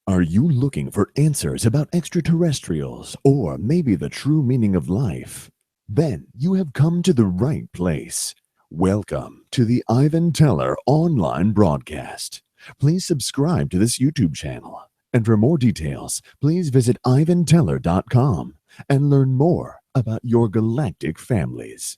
Are you looking for answers about extraterrestrials or maybe the true meaning of life? Then you have come to the right place. Welcome to the Ivan Teller online broadcast. Please subscribe to this YouTube channel. And for more details, please visit ivanteller.com and learn more about your galactic families.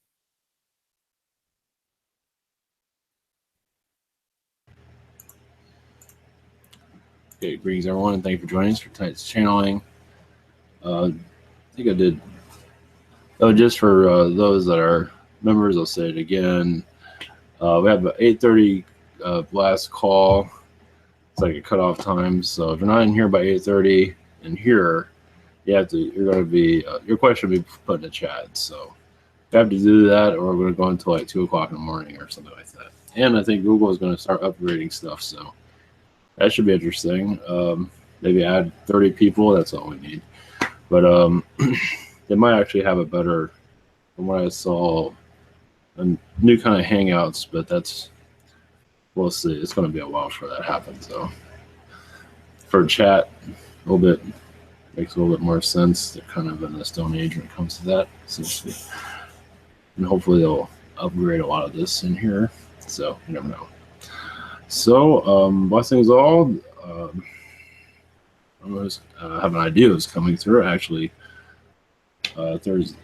Okay, greetings everyone, and thank you for joining us for tonight's channeling. I think I did. Oh, just for those that are members, I'll say it again. We have an 8:30 last call. It's like a cutoff time, so if you're not in here by 8:30 and here, you're going to be your question will be put in the chat. So you have to do that, or we're going to go until like 2 o'clock in the morning or something like that. And I think Google is going to start upgrading stuff, so that should be interesting. Maybe add 30 people. That's all we need. But they might actually have a better, from what I saw, a new kind of Hangouts. But we'll see. It's going to be a while before that happens. So for chat, a little bit makes a little bit more sense. They're kind of in the Stone Age when it comes to that, seems to be. And hopefully they'll upgrade a lot of this in here. So you never know. So, blessings all. I have an idea who's coming through. Actually,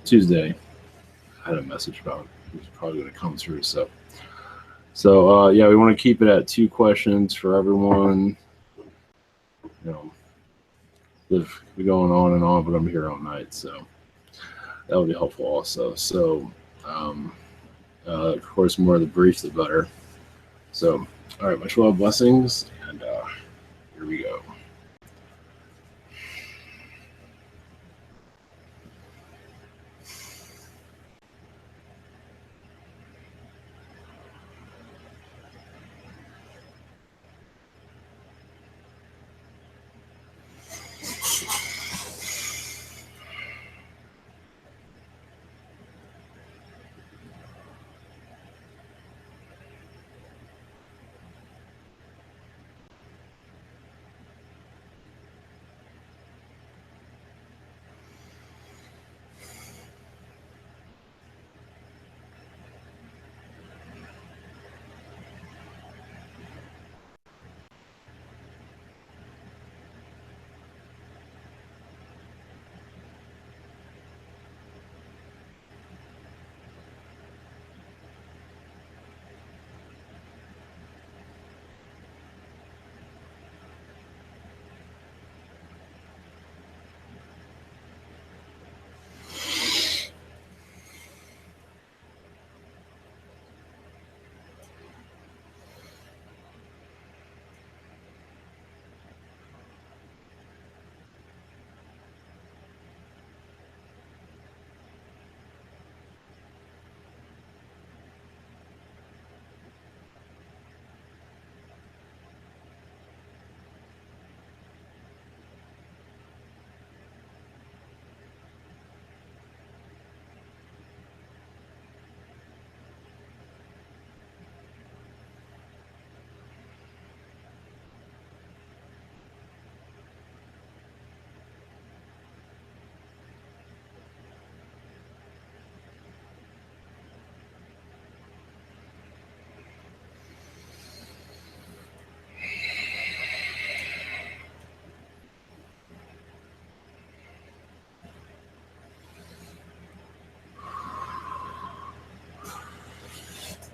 Tuesday, I had a message about who's probably going to come through. So yeah, we want to keep it at 2 questions for everyone. You know, if we're going on and on, but I'm here all night, so that would be helpful also. So, of course, more of the brief, the better. So. All right, much love, blessings, and here we go.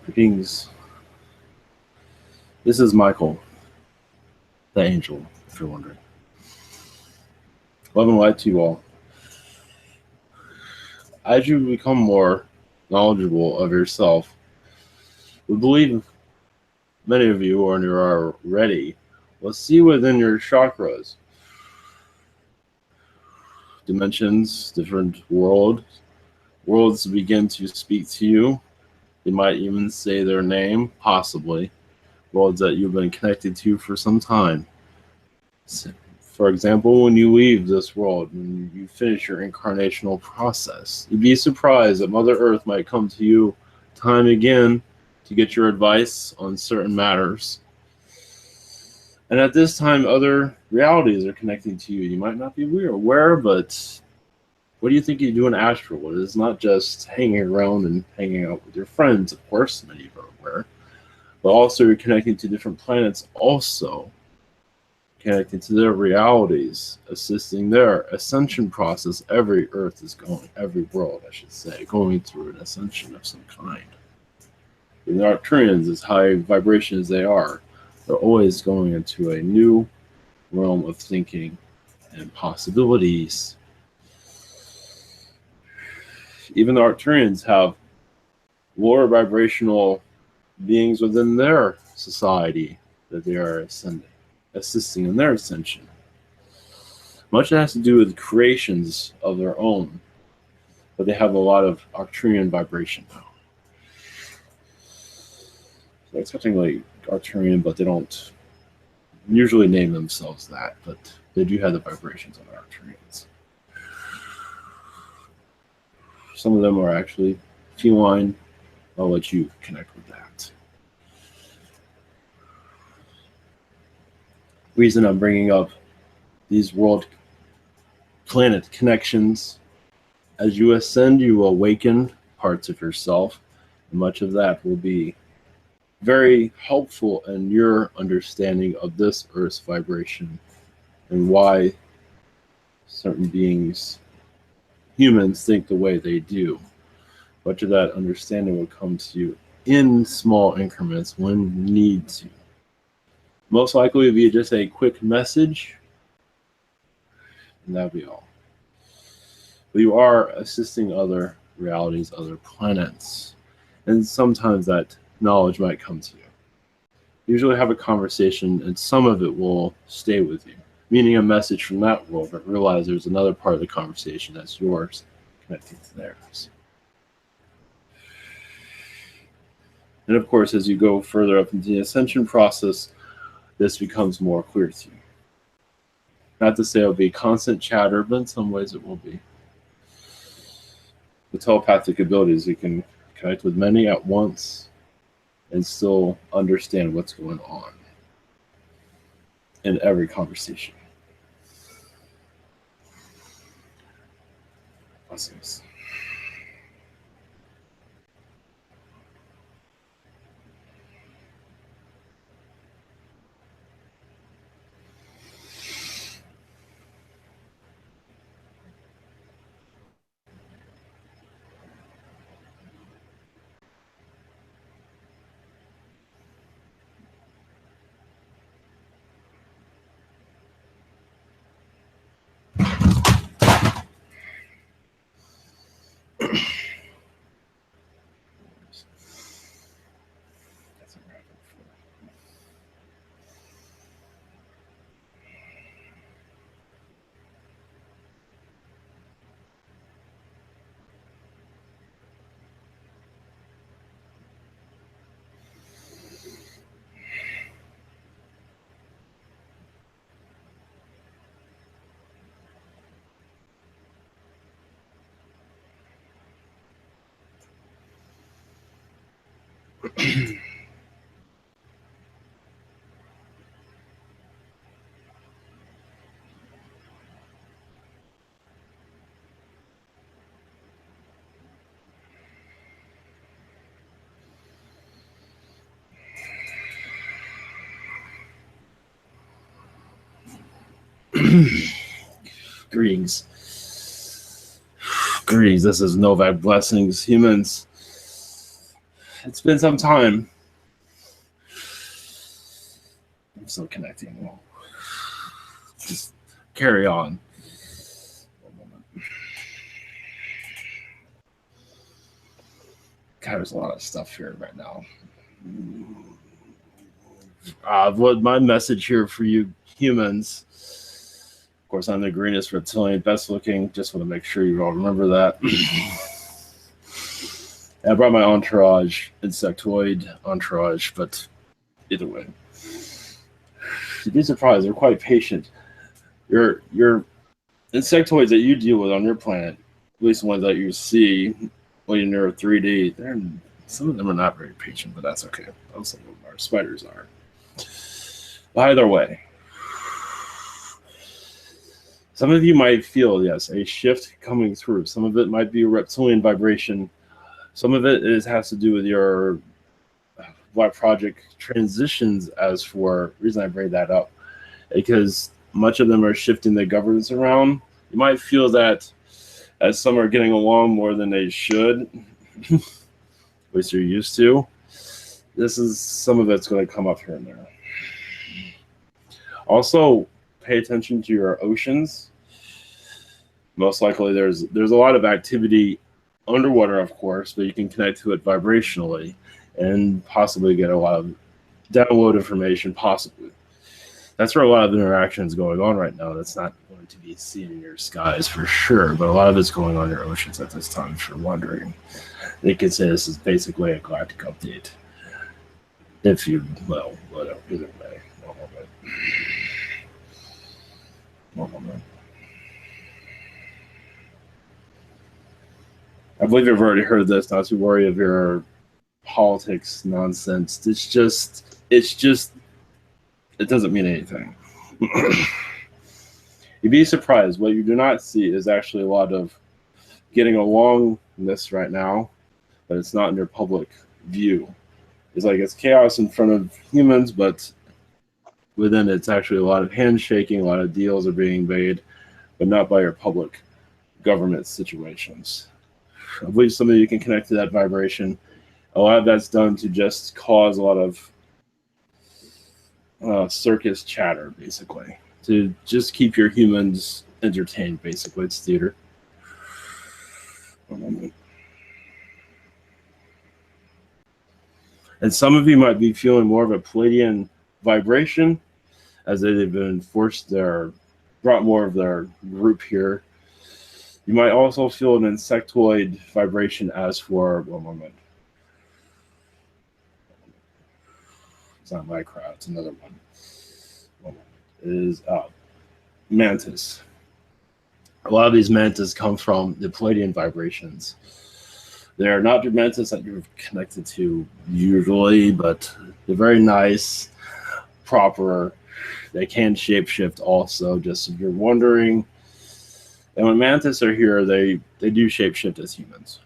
Greetings. This is Micheal, the angel, if you're wondering. Love and light to you all. As you become more knowledgeable of yourself, we believe many of you, or you are ready, will see within your chakras, dimensions, different worlds begin to speak to you. They might even say their name, possibly. Worlds that you've been connected to for some time. For example, when you leave this world, when you finish your incarnational process, you'd be surprised that Mother Earth might come to you time again to get your advice on certain matters. And at this time, other realities are connecting to you. You might not be aware, but what do you think you do in astral world? It's not just hanging around and hanging out with your friends, of course, many of you are aware, but also you're connecting to different planets, also connecting to their realities, assisting their ascension process. Every Earth is going, every world, I should say, going through an ascension of some kind. And the Arcturians, as high vibration as they are, they're always going into a new realm of thinking and possibilities. Even the Arcturians have lower vibrational beings within their society that they are assisting in their ascension. Much has to do with creations of their own, but they have a lot of Arcturian vibration now. So it's something like Arcturian, but they don't usually name themselves that, but they do have the vibrations of Arcturians. Some of them are actually feline. I'll let you connect with that. Reason I'm bringing up these world planet connections, as you ascend, you awaken parts of yourself, and much of that will be very helpful in your understanding of this Earth's vibration and why certain beings, humans, think the way they do. Much of that understanding will come to you in small increments when need to. Most likely it'll be just a quick message, and that'll be all. But you are assisting other realities, other planets, and sometimes that knowledge might come to you. Usually have a conversation, and some of it will stay with you, meaning a message from that world, but realize there's another part of the conversation that's yours, connecting to theirs. And of course, as you go further up into the ascension process, this becomes more clear to you. Not to say it'll be constant chatter, but in some ways it will be. The telepathic abilities, you can connect with many at once and still understand what's going on in every conversation. Blessings. Greetings. Greetings, this is Novak. Blessings, humans. It's been some time. I'm still connecting. Well, just carry on. God, there's a lot of stuff here right now. What my message here for you humans. Of course, I'm the greenest reptilian, best looking. Just want to make sure you all remember that. I brought my entourage, insectoid entourage, but either way. You'd be surprised, they're quite patient. Your insectoids that you deal with on your planet, at least the ones that you see when you're 3D, some of them are not very patient, but that's okay. Some of them are. Spiders are. By the way, some of you might feel, yes, a shift coming through. Some of it might be a reptilian vibration. Some of it has to do with your what project transitions. As for the reason I bring that up, because much of them are shifting the governance around. You might feel that as some are getting along more than they should, which you're used to. This is some of it's going to come up here and there. Also, pay attention to your oceans. Most likely, there's a lot of activity underwater, of course, but you can connect to it vibrationally and possibly get a lot of download information, possibly. That's where a lot of interaction is going on right now. That's not going to be seen in your skies for sure, but a lot of it's going on in your oceans at this time, if you're wondering. They could say this is basically a galactic update. If you, well, whatever, either way. One moment. I believe you've already heard this, not to worry of your politics nonsense. It doesn't mean anything. You'd be surprised. What you do not see is actually a lot of getting alongness right now, but it's not in your public view. It's like it's chaos in front of humans, but within it's actually a lot of handshaking, a lot of deals are being made, but not by your public government situations. I believe some of you can connect to that vibration. A lot of that's done to just cause a lot of circus chatter, basically, to just keep your humans entertained. Basically, it's theater. And some of you might be feeling more of a Palladian vibration, as they've been brought more of their group here. You might also feel an insectoid vibration. As for one moment, it's not my crowd, it's another one. It is mantis. A lot of these mantis come from the Palladian vibrations. They're not the mantis that you're connected to usually, but they're very nice, proper. They can shapeshift also, just if you're wondering. And when mantis are here, they do shapeshift as humans.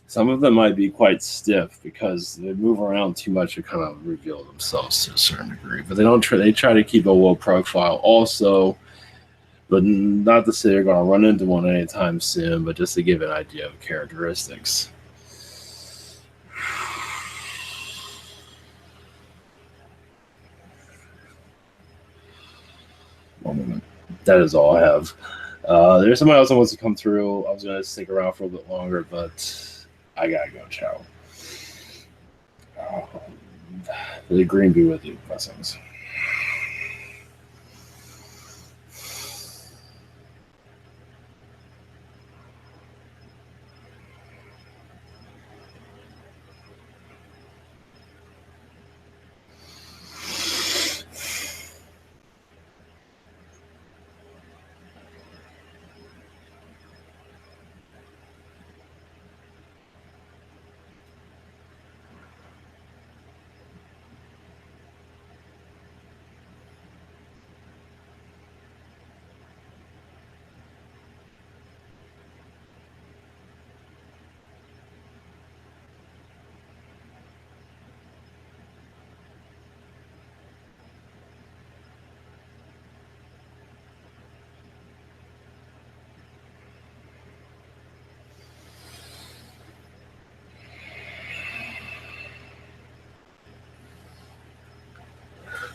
Some of them might be quite stiff because they move around too much to kind of reveal themselves to a certain degree. But they try to keep a low profile also, but not to say they're going to run into one anytime soon, but just to give an idea of characteristics. One moment. That is all I have. There's somebody else that wants to come through. I was going to stick around for a little bit longer, but I gotta go. Ciao. The green be with you. Blessings.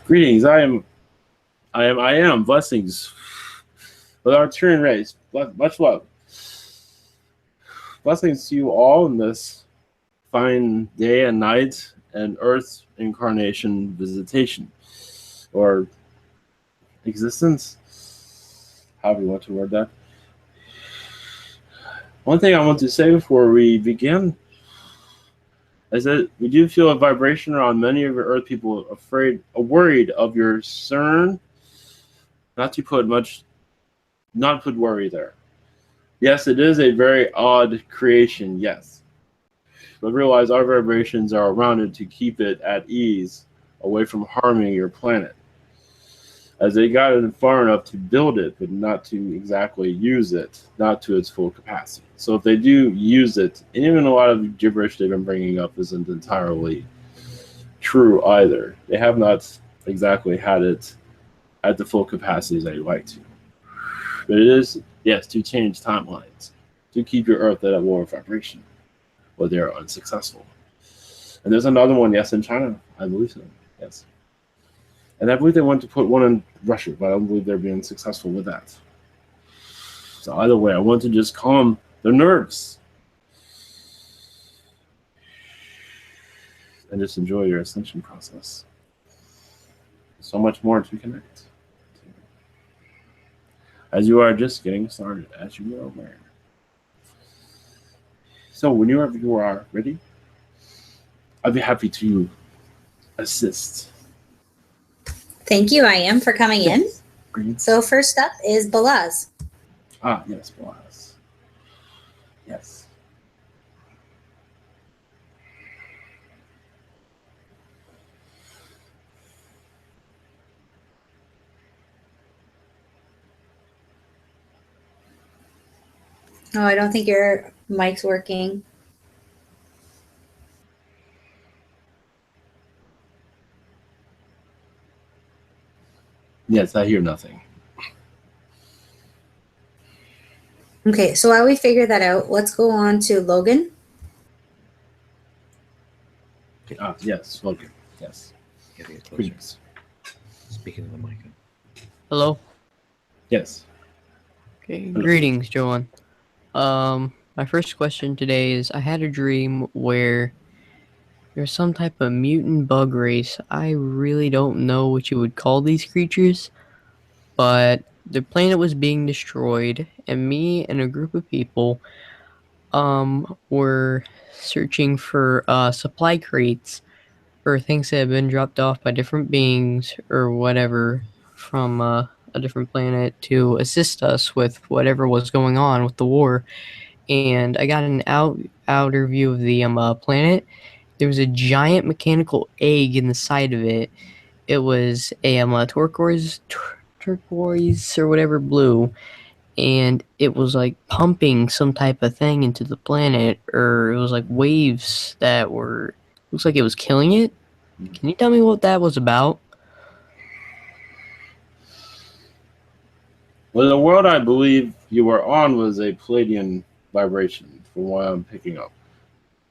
Greetings. I am. Blessings. With our Arcturian race. Much love. Blessings to you all in this fine day and night and Earth incarnation visitation. Or existence. However you want to word that. One thing I want to say before we begin is that we do feel a vibration around many of your Earth people worried of your CERN. Not put worry there. Yes, it is a very odd creation, yes. But realize our vibrations are around it to keep it at ease away from harming your planet. As they got it far enough to build it, but not to exactly use it, not to its full capacity. So if they do use it, and even a lot of gibberish they've been bringing up isn't entirely true either. They have not exactly had it at the full capacity as they'd like to. But it is, yes, to change timelines, to keep your Earth at a lower vibration, but they are unsuccessful. And there's another one, yes, in China, I believe so, yes. And I believe they want to put one in Russia, but I don't believe they're being successful with that. So either way, I want to just calm their nerves and just enjoy your ascension process. So much more to connect to, as you are just getting started, as you are aware. So whenever you are ready, I'd be happy to assist. Thank you, I am, for coming in. Green. So first up is Balaz. Ah, yes, Boaz. Yes. Oh, I don't think your mic's working. Yes, I hear nothing. Okay, so while we figure that out, let's go on to Logan. Ah, yes, Logan. Yes. Gotta get closer. Greetings. Speaking of the mic. Hello. Yes. Okay. Hello. Greetings, Joanne. My first question today is: I had a dream where there's some type of mutant bug race. I really don't know what you would call these creatures, but the planet was being destroyed, and me and a group of people were searching for supply crates or things that have been dropped off by different beings or whatever from a different planet to assist us with whatever was going on with the war. And I got an outer view of the planet. There was a giant mechanical egg in the side of it. It was a turquoise or whatever blue, and it was like pumping some type of thing into the planet, or it was like waves that were, looks like it was killing it. Can you tell me what that was about? Well, the world I believe you were on was a Palladian vibration, from what I'm picking up.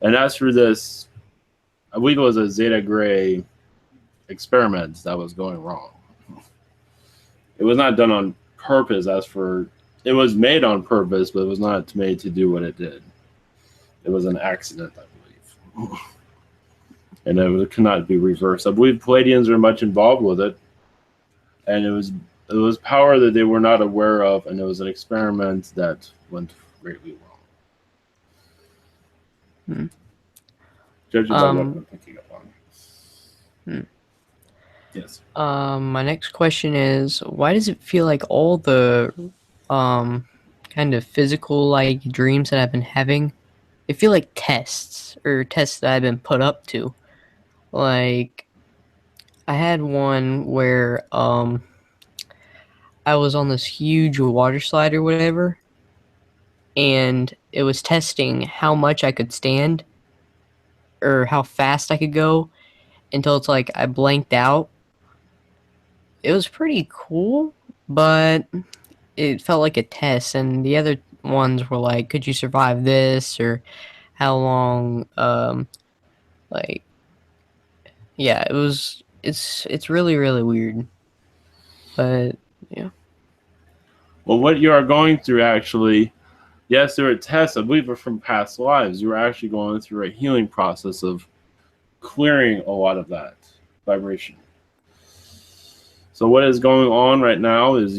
And as for this, I believe it was a Zeta Gray experiment that was going wrong. It was not done on purpose, it was made on purpose, but it was not made to do what it did. It was an accident, I believe. And it cannot be reversed. I believe Palladians are much involved with it. And it was power that they were not aware of, and it was an experiment that went greatly wrong. Judging by what I'm picking up on. Yes. My next question is, why does it feel like all the kind of physical like dreams that I've been having, they feel like tests that I've been put up to? Like, I had one where I was on this huge water slide or whatever, and it was testing how much I could stand or how fast I could go until it's like I blanked out. It was pretty cool, but it felt like a test, and the other ones were like, could you survive this, or how long, like, yeah, it's really, really weird, but yeah. Well, what you are going through, actually, yes, there are tests, I believe, are from past lives. You are actually going through a healing process of clearing a lot of that vibration. So what is going on right now is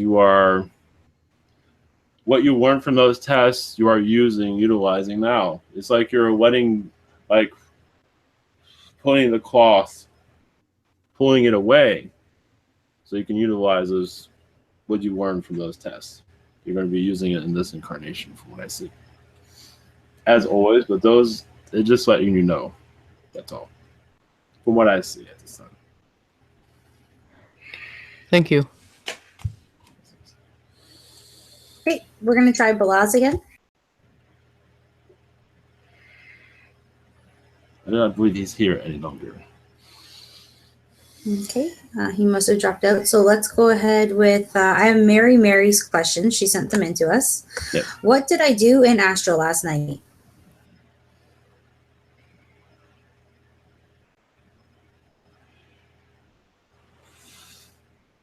what you learned from those tests, you are utilizing now. It's like you're letting, like, pulling the cloth, pulling it away, so you can utilize what you learned from those tests. You're going to be using it in this incarnation, from what I see. As always, but those, it just letting you know. That's all. From what I see at this time. Thank you. Okay, we're going to try Balaz again. I do not believe he's here any longer. Okay, he must have dropped out. So let's go ahead with, I have Mary's questions. She sent them in to us. Yes. What did I do in Astro last night?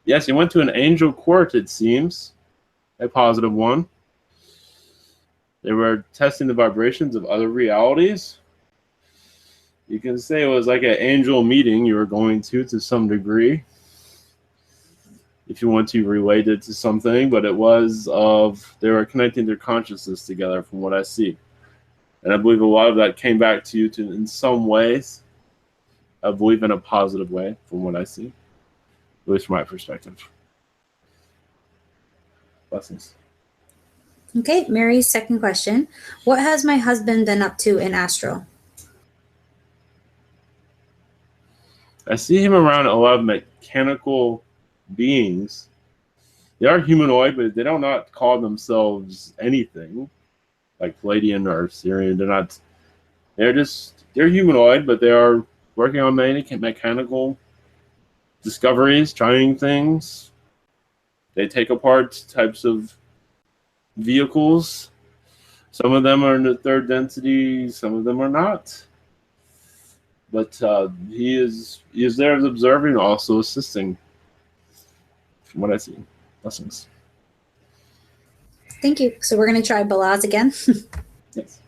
Yes, you went to an angel court, it seems. A positive one. They were testing the vibrations of other realities. You can say it was like an angel meeting you were going to some degree. If you want to relate it to something, but it was they were connecting their consciousness together from what I see. And I believe a lot of that came back to you in some ways. I believe in a positive way from what I see. At least from my perspective. Blessings. Okay, Mary's second question. What has my husband been up to in Astro? I see him around a lot of mechanical beings. They are humanoid, but they do not call themselves anything like Palladian or Syrian. They're humanoid, but they are working on many mechanical discoveries, trying things. They take apart types of vehicles. Some of them are in the third density, some of them are not. But he is there as observing, also assisting. From what I see, blessings. Thank you. So we're going to try Balaz again. Yes.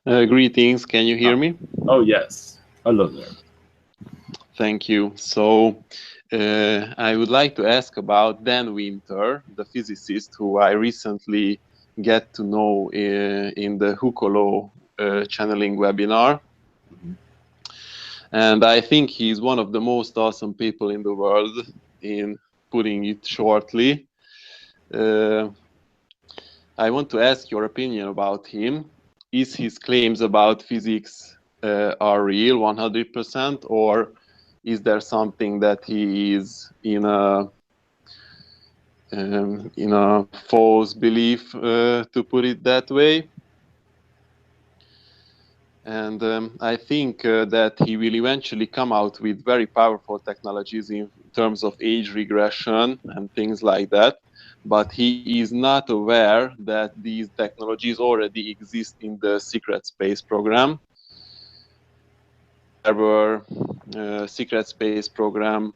Greetings. Can you hear me? Oh yes. Hello there. Thank you. So I would like to ask about Dan Winter, the physicist who I recently get to know in the Hukolo channeling webinar. And I think he's one of the most awesome people in the world, in putting it shortly. I want to ask your opinion about him. Is his claims about physics are real 100%, or is there something that he is in a false belief, to put it that way? And I think that he will eventually come out with very powerful technologies in terms of age regression and things like that. But he is not aware that these technologies already exist in the secret space program. There were secret space program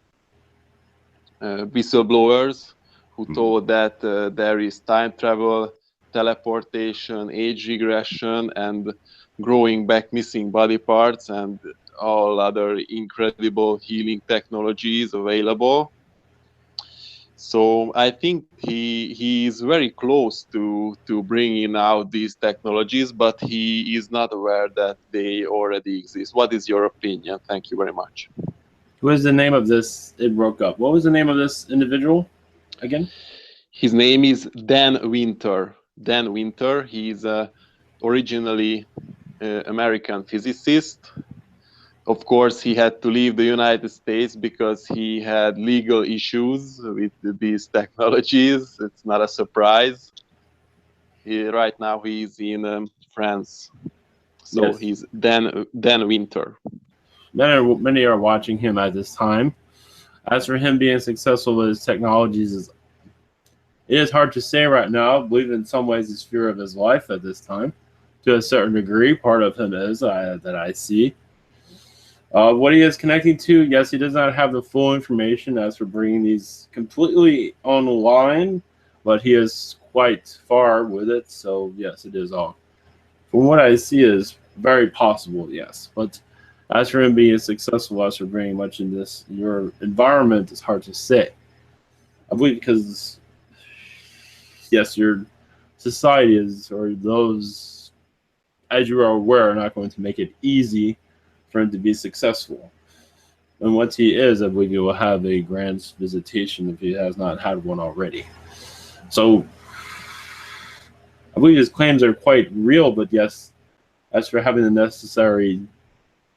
whistleblowers who told that there is time travel, teleportation, age regression, and growing back missing body parts and all other incredible healing technologies available. So I think he is very close to bringing out these technologies, but he is not aware that they already exist. What is your opinion? Thank you very much. What is the name of this? It broke up. What was the name of this individual again? His name is Dan Winter. Dan Winter. He's originally American physicist. Of course, he had to leave the United States because he had legal issues with these technologies. It's not a surprise. Right now, he's in France. So yes. He's Dan Winter. Many are watching him at this time. As for him being successful with his technologies, it is hard to say right now. I believe in some ways it's fear of his life at this time. To a certain degree, part of him is that I see. What he is connecting to, yes, he does not have the full information as for bringing these completely online, but he is quite far with it. So, yes, it is all. From what I see, is very possible, yes. But as for him being successful, as for bringing much in this, your environment is hard to say. I believe because, yes, your society is, or those, as you are aware, are not going to make it easy for him to be successful. And once he is, I believe he will have a grand visitation if he has not had one already. So I believe his claims are quite real, but yes, as for having the necessary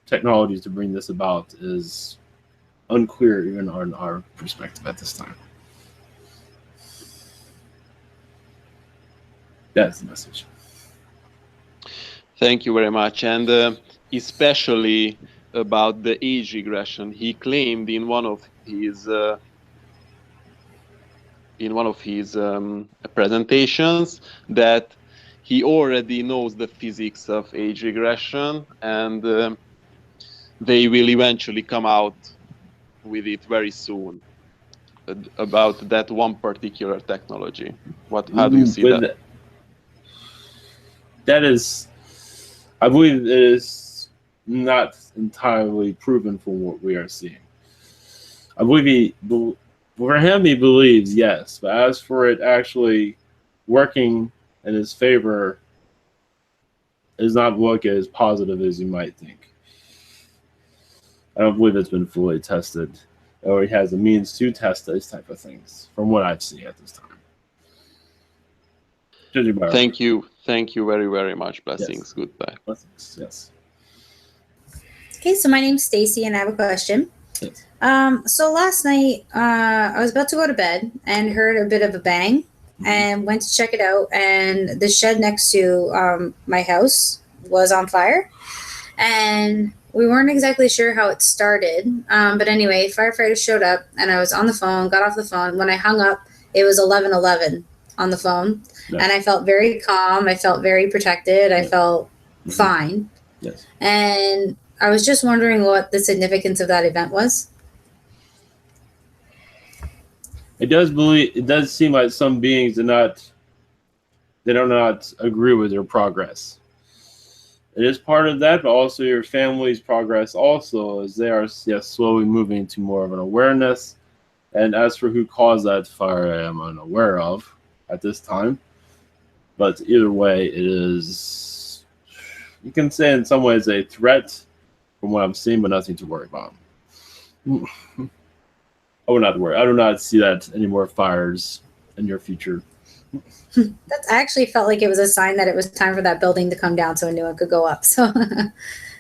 technologies to bring this about is unclear even on our perspective at this time. That's the message. Thank you very much. And especially about the age regression, he claimed in one of his presentations that he already knows the physics of age regression, and they will eventually come out with it very soon about that one particular technology. How do you see that? That is, I believe it is not entirely proven from what we are seeing. I believe for him, he believes, yes. But as for it actually working in his favor, does not look as positive as you might think. I don't believe it's been fully tested, or he has the means to test those type of things, from what I've seen at this time. Thank you very, very much. Blessings. Yes. Goodbye. Blessings. Yes. Okay, so my name's Stacy, and I have a question. Yes. So last night, I was about to go to bed and heard a bit of a bang, and went to check it out, and the shed next to my house was on fire, and we weren't exactly sure how it started. But anyway, firefighters showed up, and I was on the phone, got off the phone. When I hung up, it was 11:11 on the phone, and I felt very calm. I felt very protected. I felt fine. Yes. And I was just wondering what the significance of that event was. It does seem like some beings do not agree with your progress. It is part of that, but also your family's progress also, as they are slowly moving to more of an awareness. And as for who caused that fire, I am unaware of at this time. But either way, it is, you can say in some ways, a threat from what I'm seeing, but nothing to worry about. I would not worry. I do not see that any more fires in your future. I actually felt like it was a sign that it was time for that building to come down so a new one could go up. So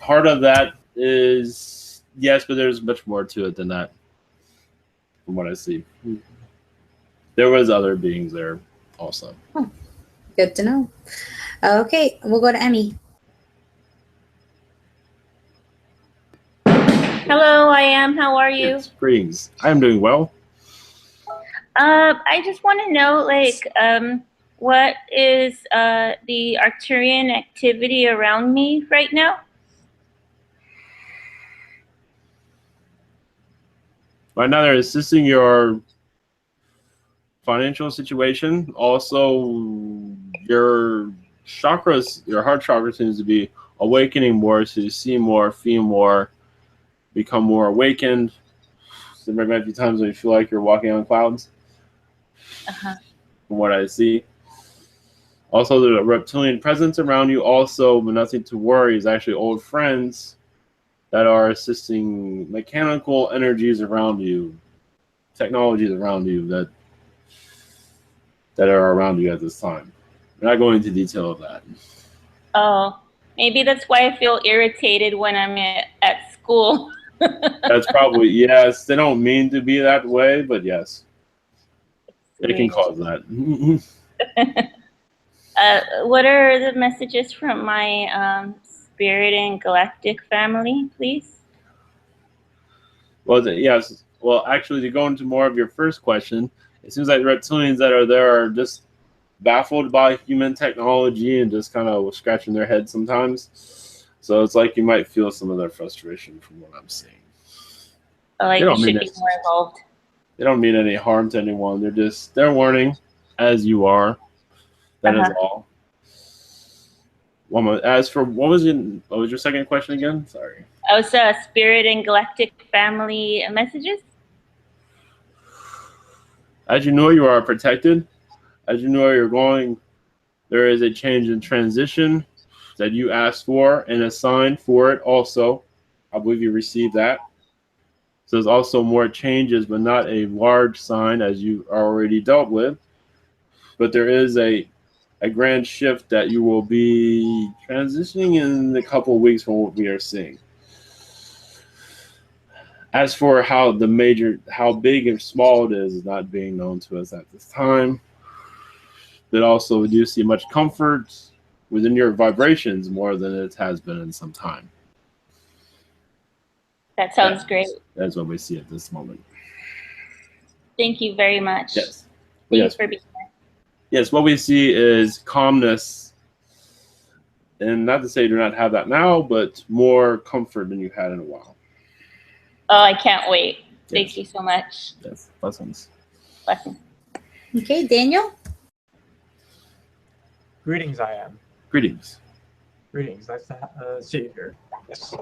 part of that is, yes, but there's much more to it than that from what I see. There was other beings there also. Oh, good to know. Okay, we'll go to Emmy. Hello, I am. How are you? Yes, greetings. I am doing well. I just want to know, what is the Arcturian activity around me right now? Right now, they're assisting your financial situation. Also, your chakras, your heart chakra seems to be awakening more, so you see more, feel more, become more awakened. So there might be times when you feel like you're walking on clouds. From what I see. Also, the reptilian presence around you also, but nothing to worry, is actually old friends that are assisting mechanical energies around you, technologies around you that are around you at this time. I'm not going into detail of that. Oh, maybe that's why I feel irritated when I'm at school. That's probably, yes. They don't mean to be that way, but yes. It can cause that. What are the messages from my spirit and galactic family, please? Well, yes. Well, actually, to go into more of your first question, it seems like the reptilians that are there are just baffled by human technology and just kind of scratching their head sometimes. So it's like you might feel some of their frustration from what I'm seeing. Like you should be more involved. They don't mean any harm to anyone. They're learning as you are. That is all. As for what was your second question again? Sorry. Oh, so spirit and galactic family messages. As you know, you are protected. As you know, you're going. There is a change in transition that you asked for and a sign for it. Also, I believe you received that. So there's also more changes, but not a large sign as you already dealt with. But there is a grand shift that you will be transitioning in a couple of weeks from what we are seeing. As for how big or small it is not being known to us at this time. But also, we do see much comfort within your vibrations more than it has been in some time. That sounds great. That's what we see at this moment. Thank you very much. Yes. Thanks for being here. Yes, what we see is calmness. And not to say you do not have that now, but more comfort than you had in a while. Oh, I can't wait. Yes. Thank you so much. Yes, blessings. Blessings. Okay, Daniel. Greetings, I am. Greetings. Greetings. Nice to see you here. Yes.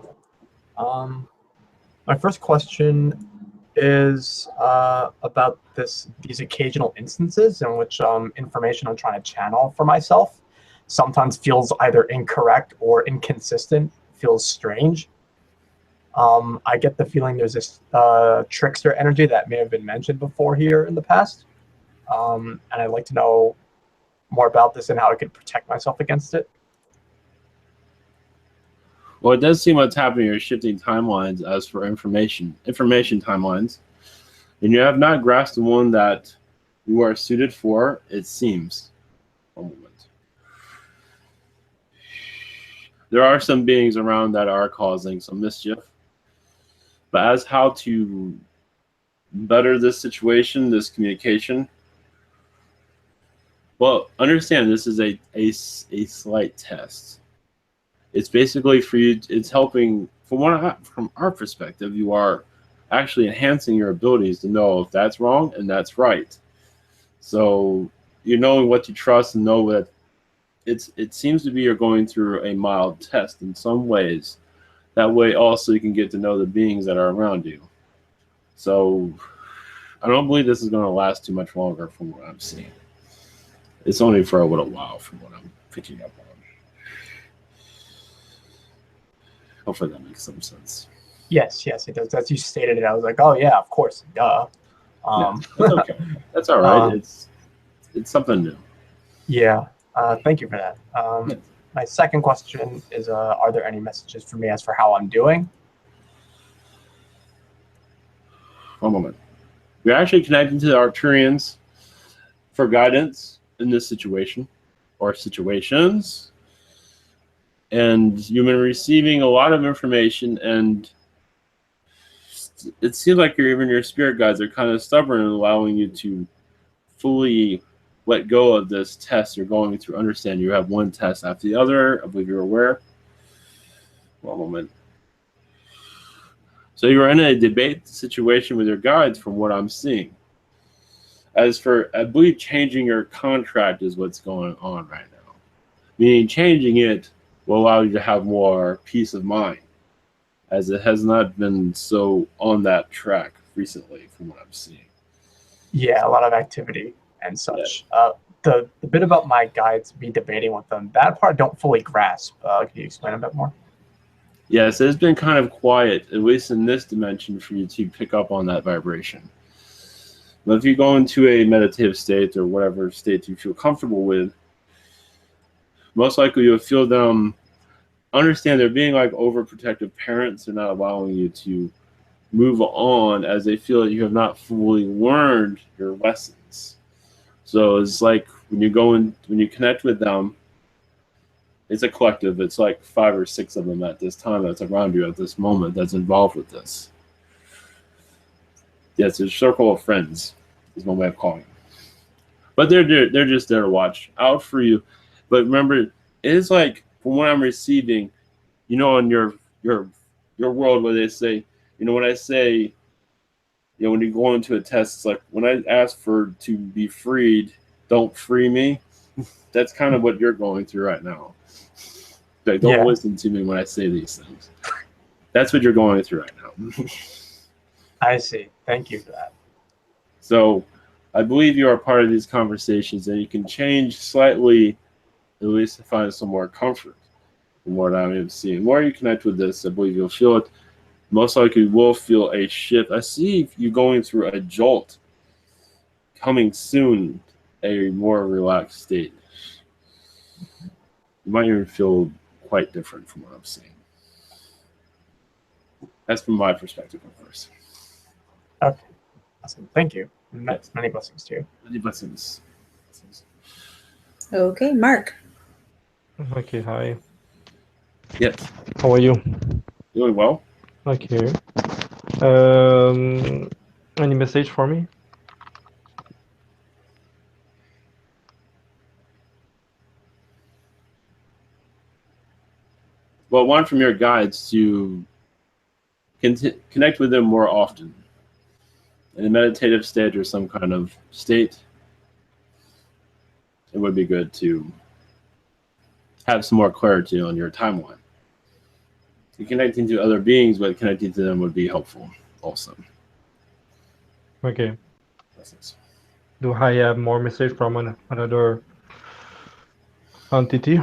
My first question is about these occasional instances in which information I'm trying to channel for myself sometimes feels either incorrect or inconsistent, feels strange. I get the feeling there's this trickster energy that may have been mentioned before here in the past. And I'd like to know more about this and how I could protect myself against it. Well, it does seem what's happening are shifting timelines as for information timelines. And you have not grasped the one that you are suited for, it seems. One moment. There are some beings around that are causing some mischief. But as how to better this situation, this communication, well, understand this is a slight test. It's basically for you. It's helping from our perspective. You are actually enhancing your abilities to know if that's wrong and that's right. So you know what to trust and know that it seems to be you're going through a mild test in some ways. That way also you can get to know the beings that are around you. So I don't believe this is going to last too much longer from what I'm seeing. It's only for a little while from what I'm picking up on. Hopefully that makes some sense. Yes, it does. As you stated it, I was like, oh yeah, of course, duh. Yeah, that's okay. That's all right. It's something new. Yeah. Thank you for that. Yes. My second question is, are there any messages for me as for how I'm doing? One moment. We're actually connecting to the Arcturians for guidance in this situation or situations. And you've been receiving a lot of information, and it seems like even your spirit guides are kind of stubborn in allowing you to fully let go of this test you're going through. Understand you have one test after the other. I believe you're aware. One moment. So you're in a debate situation with your guides from what I'm seeing. As for, I believe changing your contract is what's going on right now. Meaning changing it will allow you to have more peace of mind, as it has not been so on that track recently from what I'm seeing. Yeah, a lot of activity and such. Yeah. The bit about my guides, me debating with them, that part I don't fully grasp. Can you explain a bit more? Yes, it's been kind of quiet, at least in this dimension, for you to pick up on that vibration. But if you go into a meditative state or whatever state you feel comfortable with, most likely you'll feel them understand they're being like overprotective parents. They're not allowing you to move on as they feel that you have not fully learned your lessons. So it's like when you connect with them, it's a collective. It's like 5 or 6 of them at this time that's around you at this moment that's involved with this. Yes, it's a circle of friends is one way of calling it. But they're just there to watch out for you. But remember, it is like from what I'm receiving, in your world where they say, when I say, when you go into a test, it's like when I ask to be freed, don't free me. That's kind of what you're going through right now. Like, don't listen to me when I say these things. That's what you're going through right now. I see. Thank you for that. So I believe you are part of these conversations, and you can change slightly, at least to find some more comfort from what I'm seeing. The more you connect with this, I believe you'll feel it. Most likely will feel a shift. I see you going through a jolt coming soon, a more relaxed state. You might even feel quite different from what I'm seeing. That's from my perspective, of course. Okay. Awesome. Thank you. Many blessings to you. Many blessings. Okay, Mark. Okay, hi. Yes. How are you? Doing well. Okay. Any message for me? Well, one from your guides to connect with them more often in a meditative state or some kind of state. It would be good to have some more clarity on your timeline. Connecting to other beings, but connecting to them would be helpful also. Okay. Blessings. Do I have more message from another entity?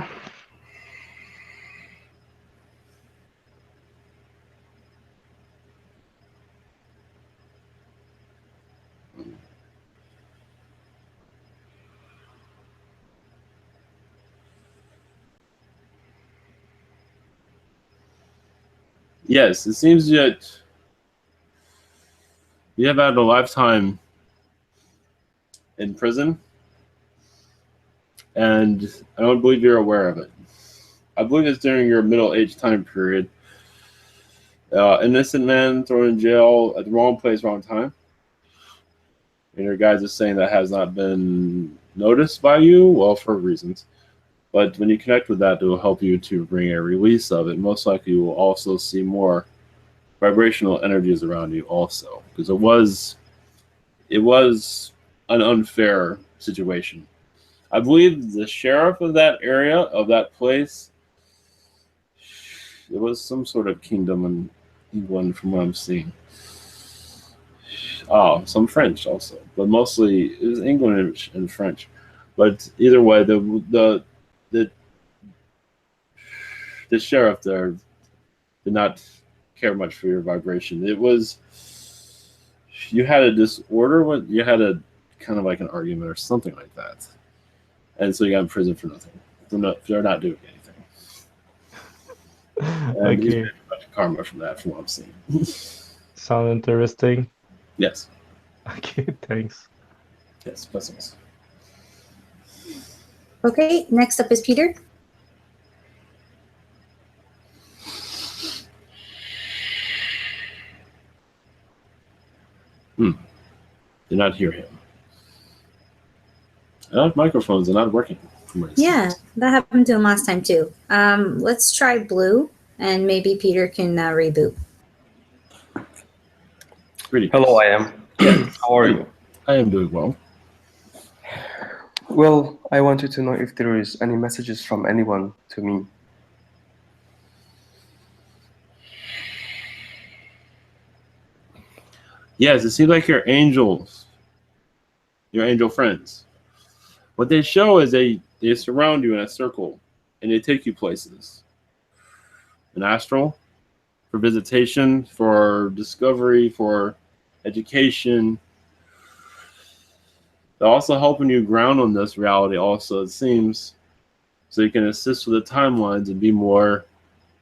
Yes, it seems that you have had a lifetime in prison, and I don't believe you're aware of it. I believe it's during your middle-aged time period. Innocent man thrown in jail at the wrong place, wrong time. And your guys are saying that has not been noticed by you, well, for reasons. But when you connect with that, it will help you to bring a release of it. Most likely, you will also see more vibrational energies around you also, because it was an unfair situation. I believe the sheriff of that area, of that place, it was some sort of kingdom in England from what I'm seeing. Oh, some French also, but mostly it was English and French. But either way, the sheriff there did not care much for your vibration. It was, you had a disorder, you had a kind of like an argument or something like that, and so you got in prison for nothing. They're not doing anything. And Okay. he's getting a bunch of karma from that, from what I'm seeing. Sound interesting. Yes. Okay, thanks. Yes, blessings. Okay, next up is Peter. Did not hear him. Microphones are not working. Yeah, that happened to him last time too. Let's try blue, and maybe Peter can reboot. Greetings. Hello, I am. Yes. How are you? I am doing well. Well, I wanted to know if there is any messages from anyone to me. Yes, it seems like your angel friends. What they show is they surround you in a circle and they take you places. An astral, for visitation, for discovery, for education. They're also helping you ground on this reality also, it seems, so you can assist with the timelines and be more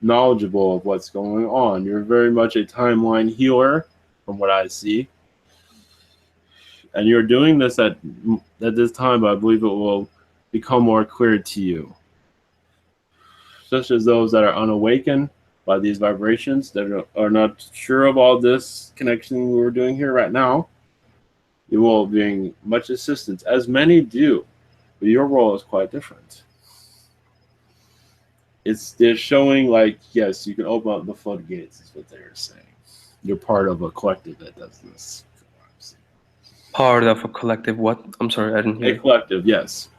knowledgeable of what's going on. You're very much a timeline healer, from what I see. And you're doing this at this time, but I believe it will become more clear to you. Such as those that are unawakened by these vibrations, that are not sure of all this connection we're doing here right now. You will bring much assistance, as many do, but your role is quite different. They're showing like, yes, you can open up the floodgates, is what they're saying. You're part of a collective that does this. Part of a collective what? I'm sorry, I didn't hear. A collective, yes.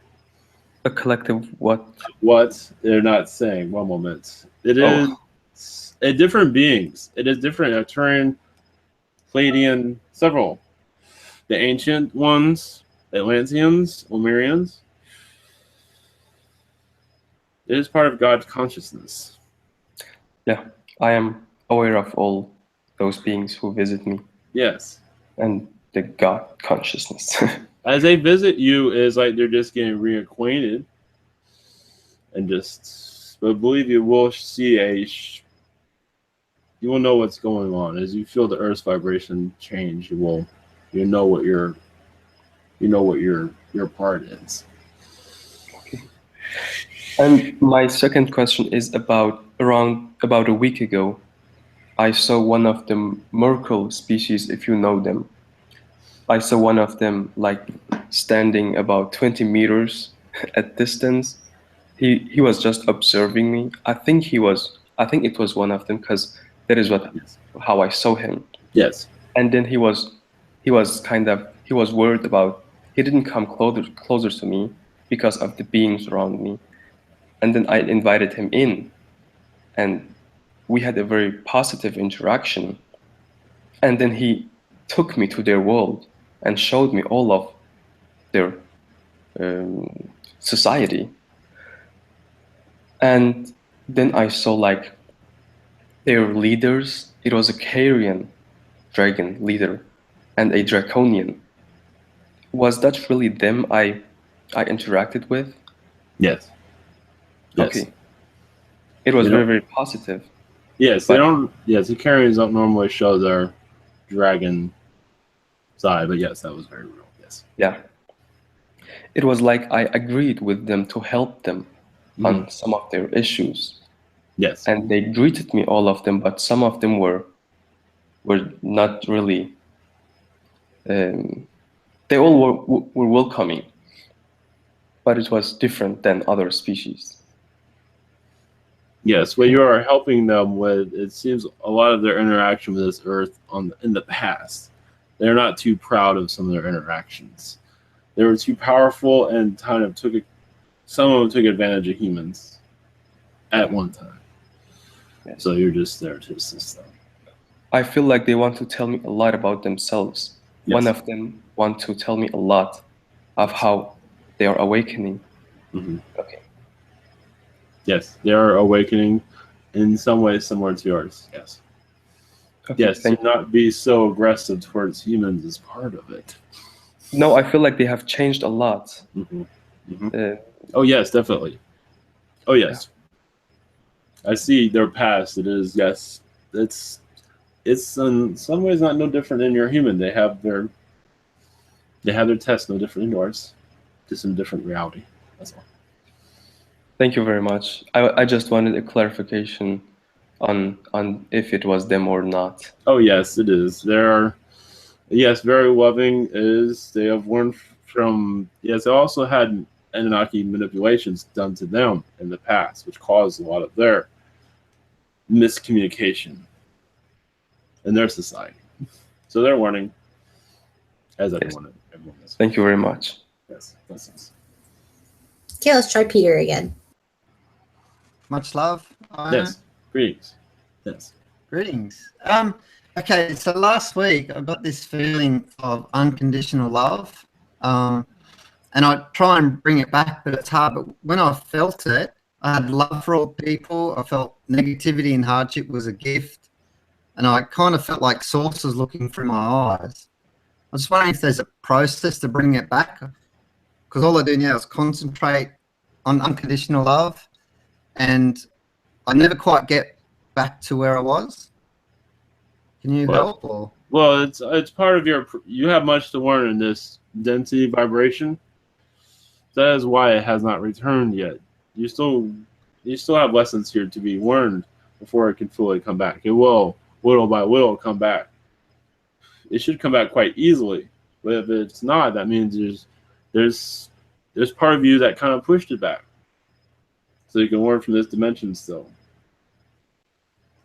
A collective what? What? They're not saying. One moment. It is different beings. It is different. Arcturian, Palladian, several. The ancient ones, Atlanteans, Lemurians. It is part of God's consciousness. Yeah, I am aware of all those beings who visit me. Yes. And the God consciousness. As they visit you, is like they're just getting reacquainted, and just, but I believe you will see you will know what's going on as you feel the Earth's vibration change. You know what your part is. And my second question is about a week ago. I saw one of the Merkel species, if you know them. I saw one of them like standing about 20 meters at distance. He was just observing me. I think it was one of them, because that is how I saw him. Yes. And then he was worried about, he didn't come closer to me because of the beings around me. And then I invited him in, and we had a very positive interaction. And then he took me to their world and showed me all of their society. And then I saw like their leaders. It was a Carian dragon leader and a Draconian. Was that really them I interacted with? Yes. Okay. It was very, very positive. Yes, they don't. Yes, the Carians don't normally show their dragon side, but yes, that was very real. Yes. Yeah. It was like I agreed with them to help them on some of their issues. Yes. And they greeted me, all of them, but some of them were not really. They all were welcoming, but it was different than other species. Yes, what you are helping them with, it seems a lot of their interaction with this Earth in the past, they're not too proud of some of their interactions. They were too powerful and kind of some of them took advantage of humans at one time. Yes. So you're just there to assist them. I feel like they want to tell me a lot about themselves. Yes. One of them want to tell me a lot of how they are awakening. Okay. Yes, they are awakening in some ways similar to yours. Yes. Okay, yes, to not be so aggressive towards humans is part of it. No, I feel like they have changed a lot. Oh, yes, definitely. Oh, yes. Yeah. I see their past. It is, yes. It's in some ways not no different than your human. They have their tests no different than yours. Just in a different reality. That's all. Thank you very much. I just wanted a clarification on if it was them or not. Oh yes, it is. Yes, very loving. They have learned from. Yes, they also had Anunnaki manipulations done to them in the past, which caused a lot of their miscommunication in their society. So they're learning, as everyone is. Thank you very much. Yes, blessings. Okay, let's try Peter again. Much love. Yes. Greetings. Yes. Greetings. Okay, so last week I got this feeling of unconditional love. And I try and bring it back, but it's hard. But when I felt it, I had love for all people. I felt negativity and hardship was a gift. And I kind of felt like Source was looking through my eyes. I was just wondering if there's a process to bring it back. Because all I do now is concentrate on unconditional love. And I never quite get back to where I was. Can you help? Or? Well, it's part of you have much to learn in this density vibration. That is why it has not returned yet. You still have lessons here to be learned before it can fully come back. It will, little by little, come back. It should come back quite easily. But if it's not, that means there's part of you that kind of pushed it back. So you can learn from this dimension still.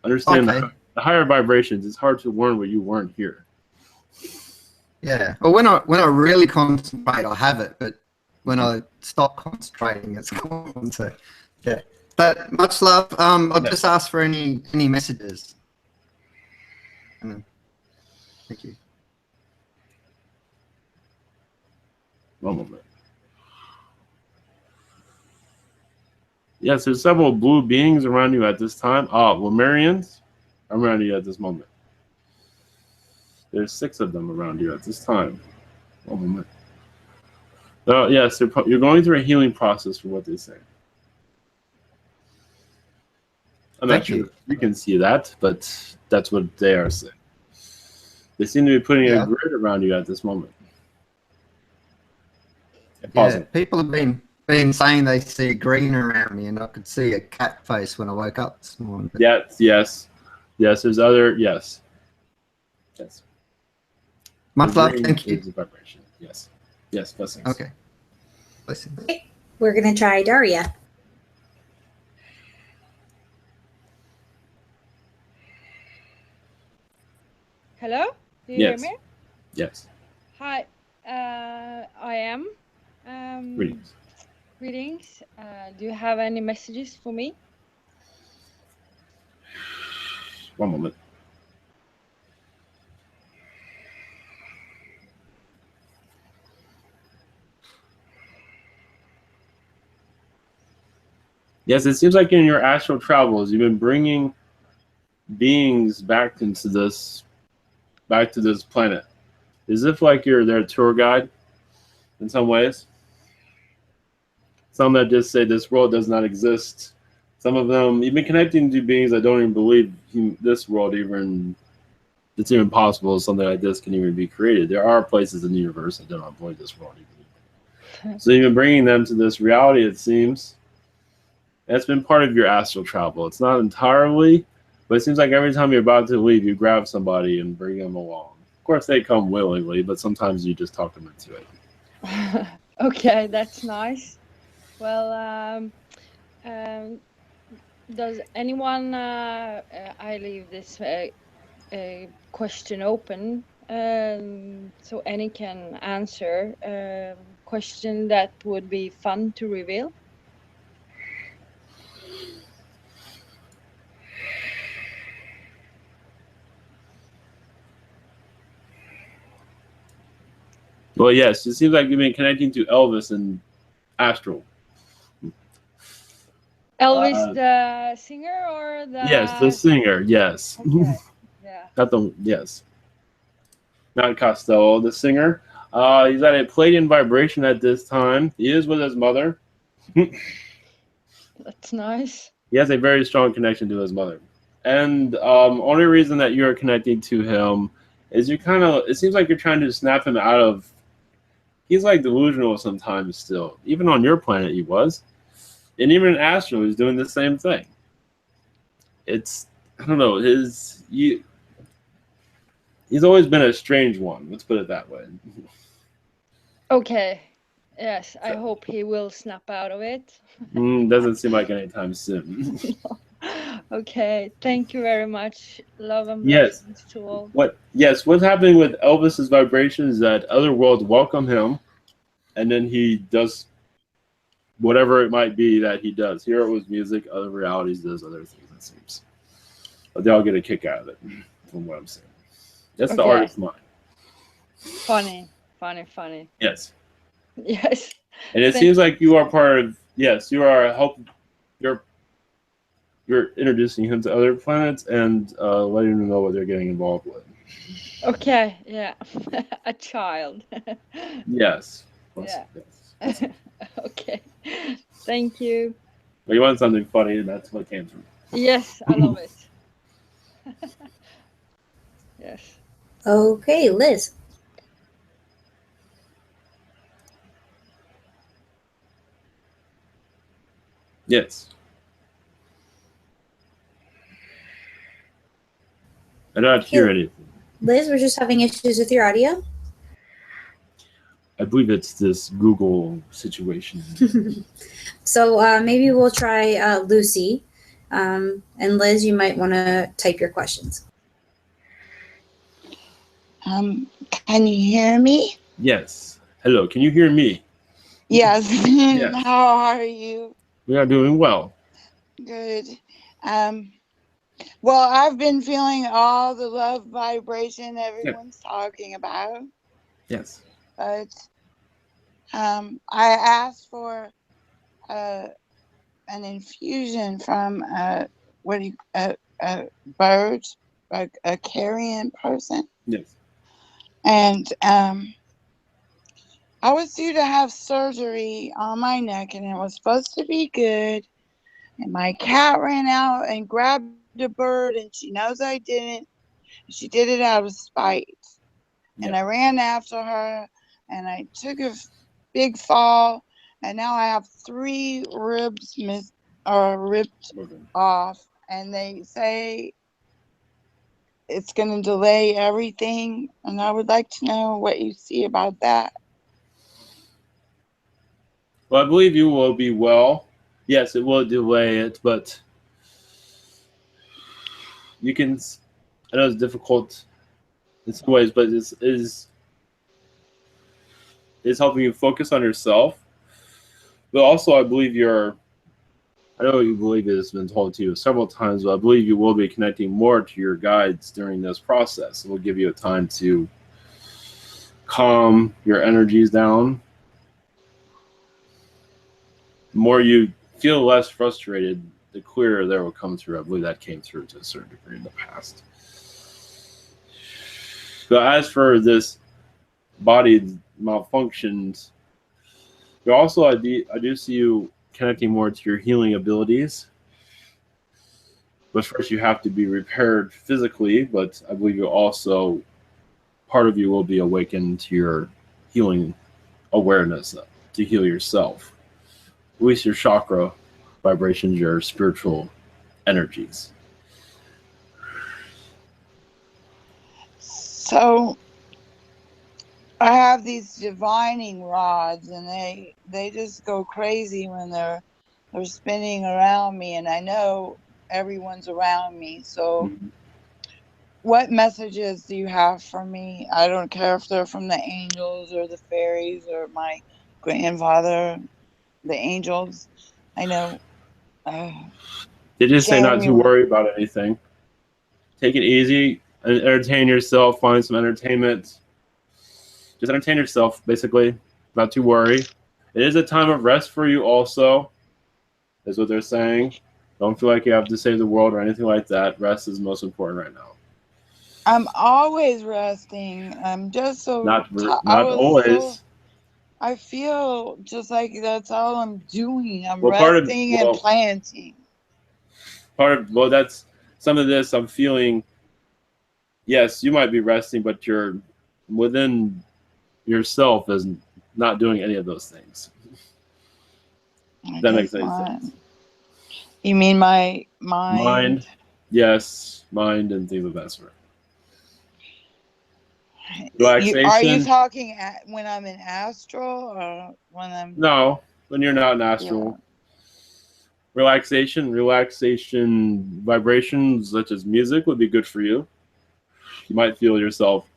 Understand the higher vibrations. It's hard to learn what you learned here. Yeah. Well, when I really concentrate, I have it. But when I stop concentrating, it's gone. So, yeah. But much love. I'll just ask for any messages. Thank you. One moment. Yes, there's several blue beings around you at this time. Lemurians are around you at this moment. There's 6 of them around you at this time. One moment. Yes, you're going through a healing process for what they say. I'm not sure you can see that, but that's what they are saying. They seem to be putting a grid around you at this moment. Yeah, people have been saying they see green around me, and I could see a cat face when I woke up this morning. Yes. There's other yes. Much love. Thank you. Vibration. Yes. Blessings. Okay. Blessings. Okay, we're gonna try Daria. Hello? Do you hear me? Yes. Hi, I am. Greetings. Greetings. Do you have any messages for me? One moment. Yes, it seems like in your astral travels, you've been bringing beings back to this planet. Is it like you're their tour guide in some ways? Some that just say this world does not exist. Some of them, you've been connecting to beings that don't even believe this world it's even possible something like this can even be created. There are places in the universe that do not believe this world even. So you've been bringing them to this reality, it seems. That's been part of your astral travel. It's not entirely, but it seems like every time you're about to leave, you grab somebody and bring them along. Of course, they come willingly, but sometimes you just talk them into it. Okay, that's nice. Well, does anyone? I leave this question open, so any can answer. Question that would be fun to reveal. Well, yes, it seems like you've been connecting to Elvis and astral. Elvis, the singer, or the? Yes, the singer. Yes. Okay. Yeah. Not Costello, the singer. He's at a Palladian vibration at this time. He is with his mother. That's nice. He has a very strong connection to his mother. And only reason that you're connecting to him is it seems like you're trying to snap him out of, he's like delusional sometimes still. Even on your planet he was. And even in Astro he's doing the same thing. I don't know, he's always been a strange one. Let's put it that way. Okay. Yes, I hope he will snap out of it. Doesn't seem like anytime soon. Okay, thank you very much. Love and blessings to all. What's happening with Elvis's vibration is that other worlds welcome him, and then he does whatever it might be that he does. Here it was music, other realities does other things, it seems. But they all get a kick out of it, from what I'm saying. That's the artist's mind. Funny. Yes. Yes. And it seems like you are part of, you are you're introducing him to other planets and letting them know what they're getting involved with. Okay, yeah. A child. Yes. Yeah. Okay. Thank you. Well, you want something funny, and that's what came through. Yes, I love it. Yes. Okay, Liz. Yes. I don't hear anything. Liz, we're just having issues with your audio. I believe it's this Google situation. So maybe we'll try Lucy. And Liz, you might want to type your questions. Can you hear me? Yes. Hello, can you hear me? Yes. Yes. How are you? We are doing well. Good. Well, I've been feeling all the love vibration everyone's talking about. Yes. But I asked for an infusion from a bird, a carrion person. Yes. And I was due to have surgery on my neck, and it was supposed to be good. And my cat ran out and grabbed a bird, and she knows I didn't. She did it out of spite. And I ran after her, and I took a big fall, and now I have 3 ribs ripped off, and they say it's going to delay everything, and I would like to know what you see about that. Well, I believe you will be well. Yes, it will delay it, but you can. I know it's difficult in some ways, but it's helping you focus on yourself. But also, I believe I know you believe it has been told to you several times, but I believe you will be connecting more to your guides during this process. It will give you a time to calm your energies down. The more you feel less frustrated, the clearer there will come through. I believe that came through to a certain degree in the past. But as for this body malfunctions, you also, I do see you connecting more to your healing abilities. But first you have to be repaired physically, but I believe you also, part of you will be awakened to your healing awareness to heal yourself. Release your chakra vibrations, your spiritual energies. So I have these divining rods, and they just go crazy when they're spinning around me, and I know everyone's around me. So what messages do you have for me? I don't care if they're from the angels or the fairies or my grandfather, the angels. I know. They just say not to genuine. worry about anything. Take it easy and entertain yourself. Find some entertainment. Just entertain yourself, basically. Not to worry. It is a time of rest for you also, is what they're saying. Don't feel like you have to save the world or anything like that. Rest is most important right now. I'm always resting. I'm just so Not always. I feel just like that's all I'm doing. I'm Well, resting and planting. That's some of this I'm feeling. Yes, you might be resting, but you're within yourself is not doing any of those things. That makes any sense. You mean my mind? Yes, mind and things of that sort. Relaxation. Are you talking when I'm in astral or when I'm? No, when you're not in astral. Yeah. Relaxation vibrations such as music would be good for you. You might feel yourself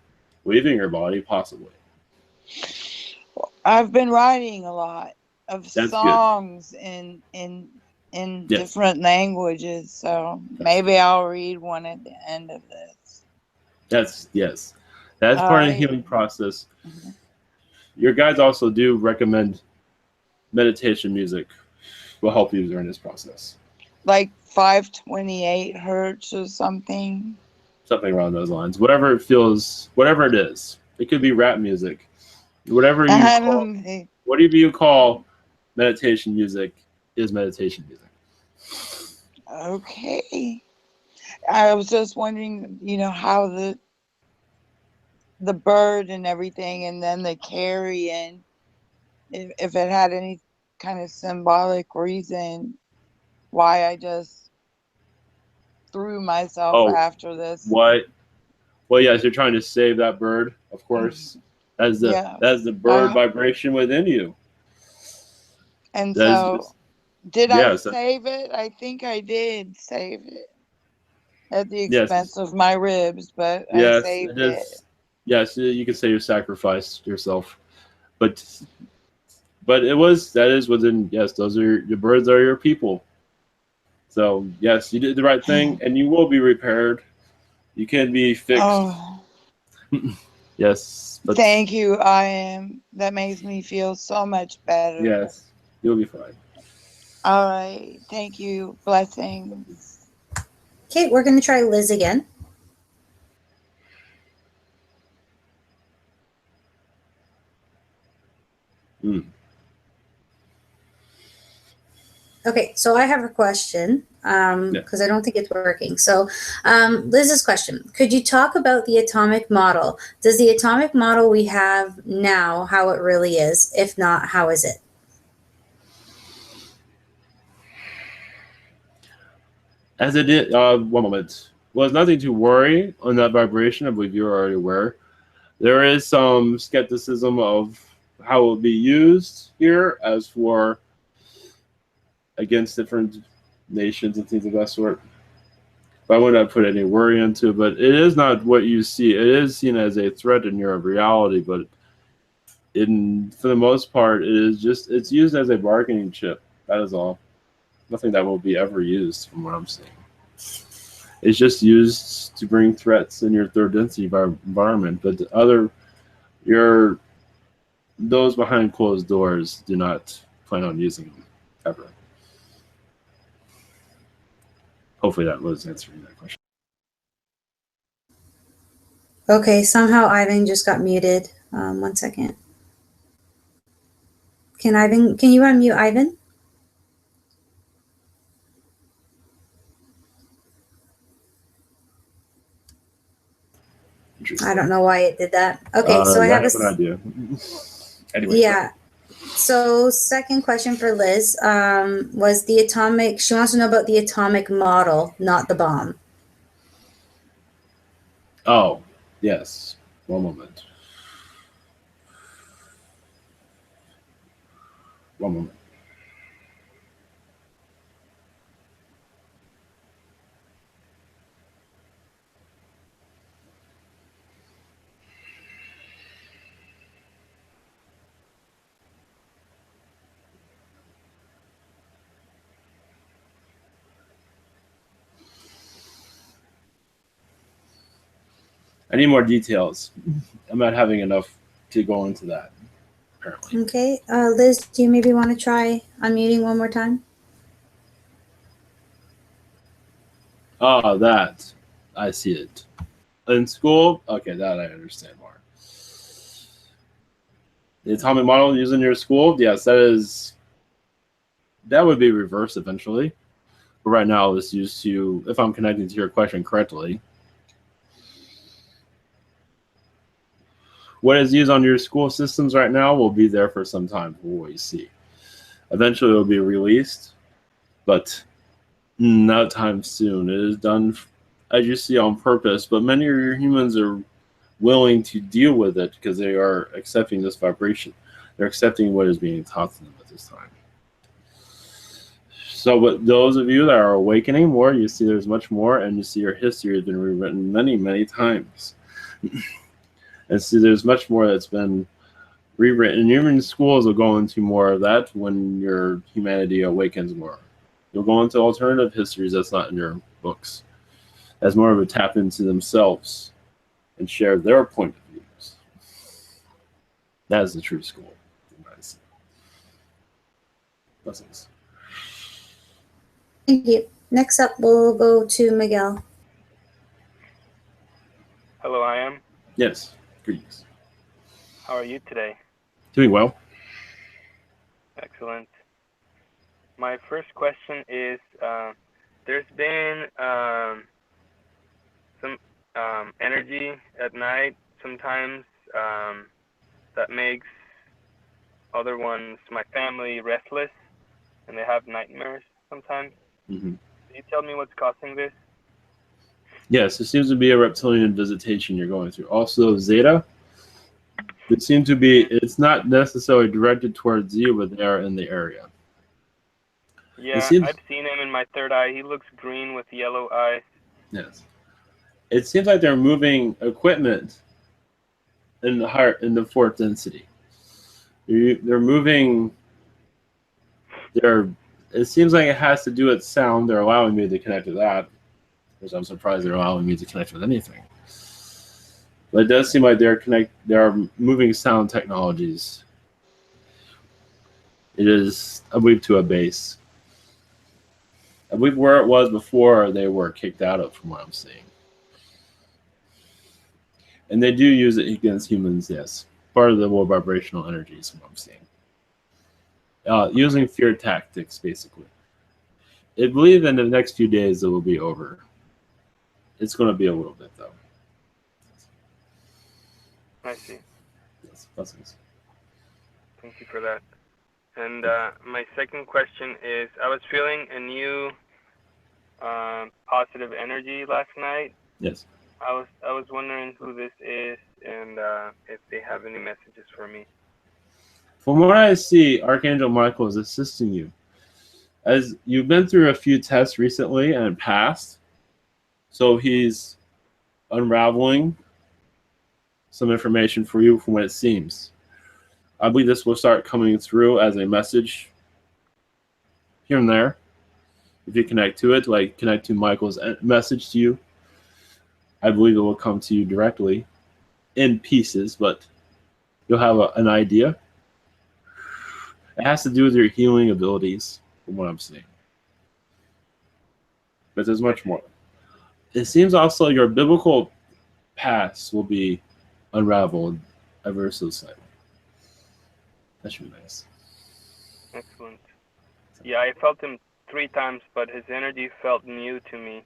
leaving your body, possibly. I've been writing a lot of songs good. in different languages, so maybe I'll read one at the end of this. That's part of the healing process. Mm-hmm. Your guides also do recommend meditation music will help you during this process. Like 528 hertz or something. Something around those lines. Whatever it is. It could be rap music. Whatever you call meditation music is meditation music. Okay. I was just wondering, how the bird and everything, and then the carrion, if it had any kind of symbolic reason why I just threw myself after this. What? Well, yes, you're trying to save that bird, of course. That's the bird vibration within you. And so, did I save it? I think I did save it at the expense of my ribs, but I saved it. Yes, you can say you sacrificed yourself, but that is within. Yes, your birds are your people. So yes, you did the right thing, and you will be repaired. You can be fixed. Oh. Yes. Thank you. That makes me feel so much better. Yes, you'll be fine. All right. Thank you. Blessings. Okay, we're going to try Liz again. Okay, so I have a question because I don't think it's working. So, Liz's question: could you talk about the atomic model? Does the atomic model we have now, how it really is? If not, how is it? As it did, one moment. Well, there's nothing to worry on that vibration. I believe you're already aware. There is some skepticism of how it will be used here, as for against different nations and things of that sort. But I would not put any worry into it. But it is not what you see. It is seen as a threat in your reality, but for the most part, it's used as a bargaining chip. That is all. Nothing that will be ever used, from what I'm seeing. It's just used to bring threats in your third density environment, but those behind closed doors do not plan on using them ever. Hopefully that was answering that question. Okay, somehow Ivan just got muted. 1 second. Can you unmute Ivan? I don't know why it did that. Okay, so I have an idea. Anyway, yeah. So second question for Liz was the atomic. She wants to know about the atomic model, not the bomb. Oh, yes. One moment. I need more details. I'm not having enough to go into that, apparently. Okay, Liz, do you maybe want to try unmuting one more time? That. I see it. In school? Okay, that I understand more. The atomic model used in your school? Yes, that would be reversed eventually. But right now, it's used to, if I'm connecting to your question correctly, what is used on your school systems right now will be there for some time, for what you see. Eventually, it will be released, but not time soon. It is done, as you see, on purpose, but many of your humans are willing to deal with it because they are accepting this vibration. They're accepting what is being taught to them at this time. So, but those of you that are awakening more, you see there's much more, and you see your history has been rewritten many, many times. And see there's much more that's been rewritten. And even schools will go into more of that when your humanity awakens more. You'll go into alternative histories that's not in your books, as more of a tap into themselves and share their point of views. That is the true school. Blessings. Thank you. Next up, we'll go to Miguel. Hello, I am. Yes. Greetings. How are you today? Doing well. Excellent. My first question is, there's been some energy at night sometimes that makes other ones, my family, restless, and they have nightmares sometimes. Mm-hmm. Can you tell me what's causing this? Yes, it seems to be a reptilian visitation you're going through. Also, Zeta. It seems to be, it's not necessarily directed towards you, but they are in the area. Yeah, I've seen him in my third eye. He looks green with yellow eyes. Yes. It seems like they're moving equipment in the fourth density. They're moving. It seems like it has to do with sound. They're allowing me to connect to that, which I'm surprised they're allowing me to connect with anything. But it does seem like they are moving sound technologies. It is, I believe, to a base. I believe where it was before they were kicked out of, from what I'm seeing. And they do use it against humans, yes. Part of the low vibrational energies, from what I'm seeing. Using fear tactics, basically. I believe in the next few days it will be over. It's going to be a little bit, though. I see. Yes, blessings. Thank you for that. And my second question is, I was feeling a new positive energy last night. Yes. I was wondering who this is and if they have any messages for me. From what I see, Archangel Micheal is assisting you. As you've been through a few tests recently and passed, so he's unraveling some information for you from what it seems. I believe this will start coming through as a message here and there. If you connect to it, like connect to Michael's message to you, I believe it will come to you directly in pieces, but you'll have an idea. It has to do with your healing abilities, from what I'm seeing. But there's much more. It seems also your biblical past will be unraveled ever so slightly. That should be nice. Excellent. Yeah, I felt him 3 times, but his energy felt new to me.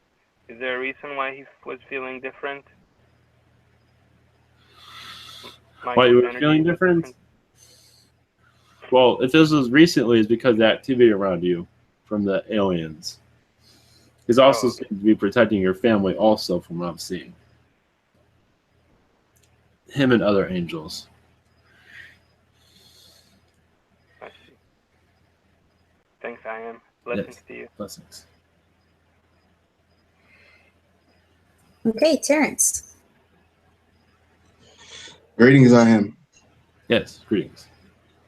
Is there a reason why he was feeling different? Why you were feeling different? Well, if this was recently, it's because of the activity around you from the aliens. He's also seems to be protecting your family also, from what I'm seeing. Him and other angels. I see. Thanks, I am. Blessings to you. Blessings. Okay, Terrence. Greetings, I am. Yes, greetings.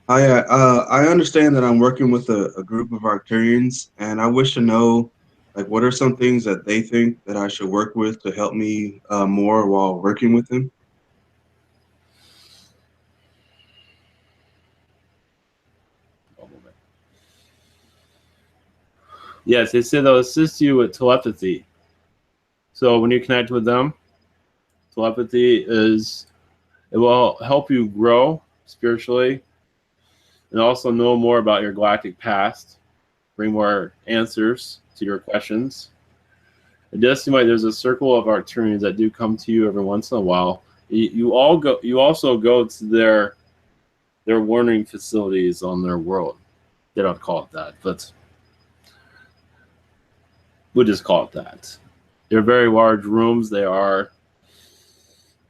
I understand that I'm working with a group of Arcturians, and I wish to know, like, what are some things that they think that I should work with to help me more while working with them? Yes, they said they'll assist you with telepathy. So when you connect with them, telepathy it will help you grow spiritually and also know more about your galactic past, bring more answers to your questions. It does seem like there's a circle of Arcturians that do come to you every once in a while. You also go to their warning facilities on their world. They don't call it that, but we'll just call it that. They're very large rooms. They are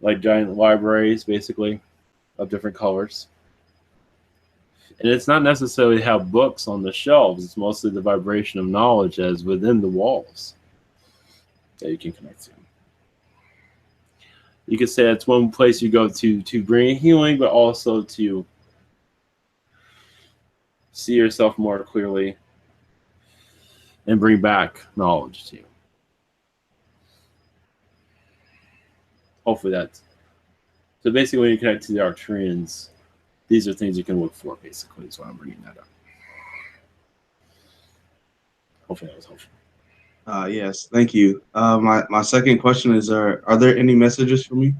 like giant libraries, basically, of different colors. And it's not necessarily have books on the shelves. It's mostly the vibration of knowledge as within the walls that you can connect to. You could say it's one place you go to bring healing, but also to see yourself more clearly and bring back knowledge to you. Hopefully that. So basically when you connect to the Arcturians, these are things you can look for, basically, is why I'm bringing that up. Hopefully that was helpful. Yes, thank you. My second question is, are there any messages for me?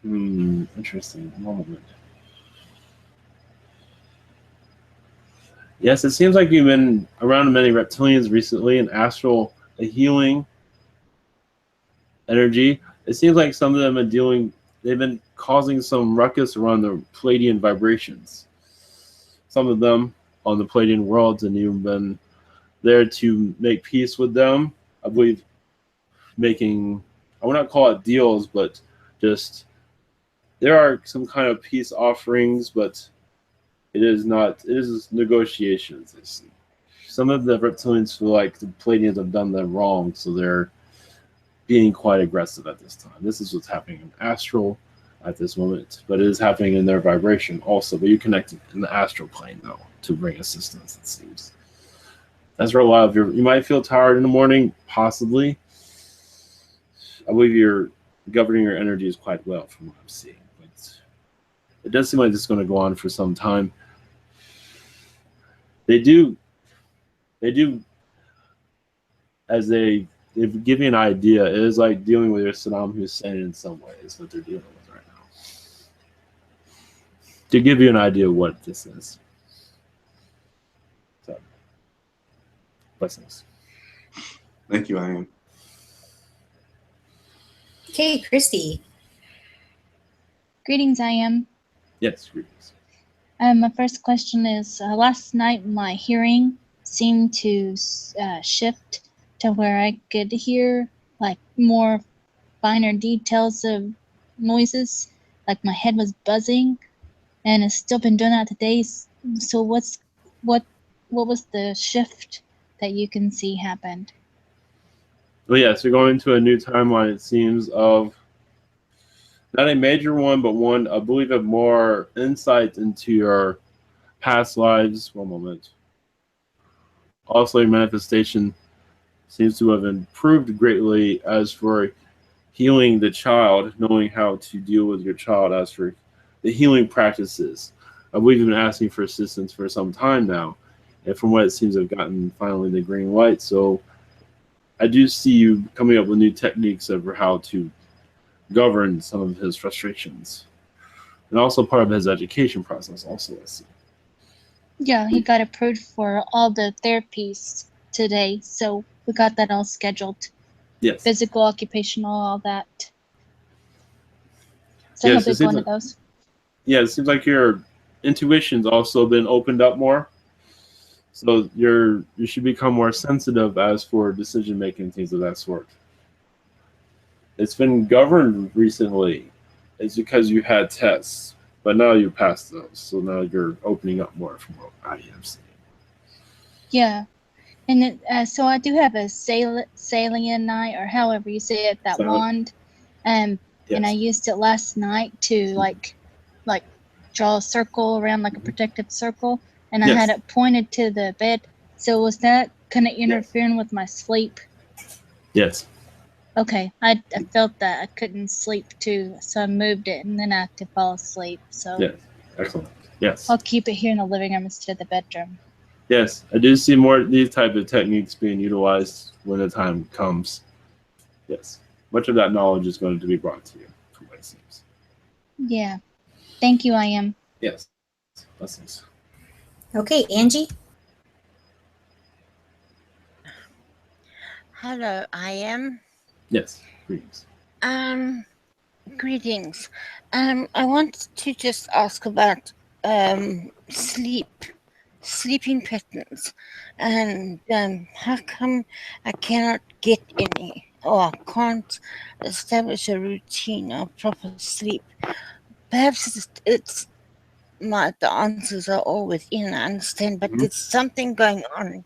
Interesting. One moment. Yes, it seems like you've been around many reptilians recently, and astral healing energy. It seems like some of them are they've been causing some ruckus around the Palladian vibrations. Some of them on the Palladian worlds, and you've been there to make peace with them. I believe making, I would not call it deals, but just there are some kind of peace offerings, but it is negotiations. I see. Some of the reptilians feel like the Palladians have done them wrong, so they're being quite aggressive at this time. This is what's happening in astral at this moment, but it is happening in their vibration also. But you connect in the astral plane, though, to bring assistance, it seems. That's where a lot of you might feel tired in the morning, possibly. I believe you're governing your energies quite well from what I'm seeing. But it does seem like this is going to go on for some time. They do, as they give you an idea, it is like dealing with your Saddam Hussein in some ways, what they're dealing with right now. To give you an idea of what this is. So Blessings. Thank you, I am. Okay, Christy. Greetings, I am. Yes, greetings. My first question is, last night my hearing seemed to shift to where I could hear like more finer details of noises, like my head was buzzing, and it's still been doing that today. So what was the shift that you can see happened? Well, yes, you're going into a new timeline, it seems, of not a major one, but one, I believe, of more insight into your past lives. One moment. Also, your manifestation seems to have improved greatly as for healing the child, knowing how to deal with your child as for the healing practices. I believe you've been asking for assistance for some time now, and from what it seems, I've gotten finally the green light. So I do see you coming up with new techniques of how to govern some of his frustrations, and also part of his education process. Also, I see. Yeah, he got approved for all the therapies today, so we got that all scheduled. Yes. Physical, occupational, all that. So Yes, he'll it be seems going like, to those. yeah, it seems like your intuition's also been opened up more. So you should become more sensitive as for decision making, things of that sort. It's been governed recently. It's because you had tests, but now you passed those. So now you're opening up more from what I am seeing. Yeah. And so I do have a Salian eye, or however you say it, that wand. And I used it last night to like draw a circle around, like a protective circle, and I had it pointed to the bed. So was that kind of interfering with my sleep? Yes. Okay, I felt that I couldn't sleep too, so I moved it, and then I could fall asleep. So Yes. Excellent. Yes. I'll keep it here in the living room instead of the bedroom. Yes, I do see more of these type of techniques being utilized when the time comes. Yes, much of that knowledge is going to be brought to you, from what it seems. Yeah. Thank you, I am. Yes. Blessings. Okay, Angie. Hello, I am. Yes, greetings. Greetings. I want to just ask about sleeping patterns, and how come I cannot get any, or I can't establish a routine of proper sleep? Perhaps it's the answers are all within, I understand, but there's something going on.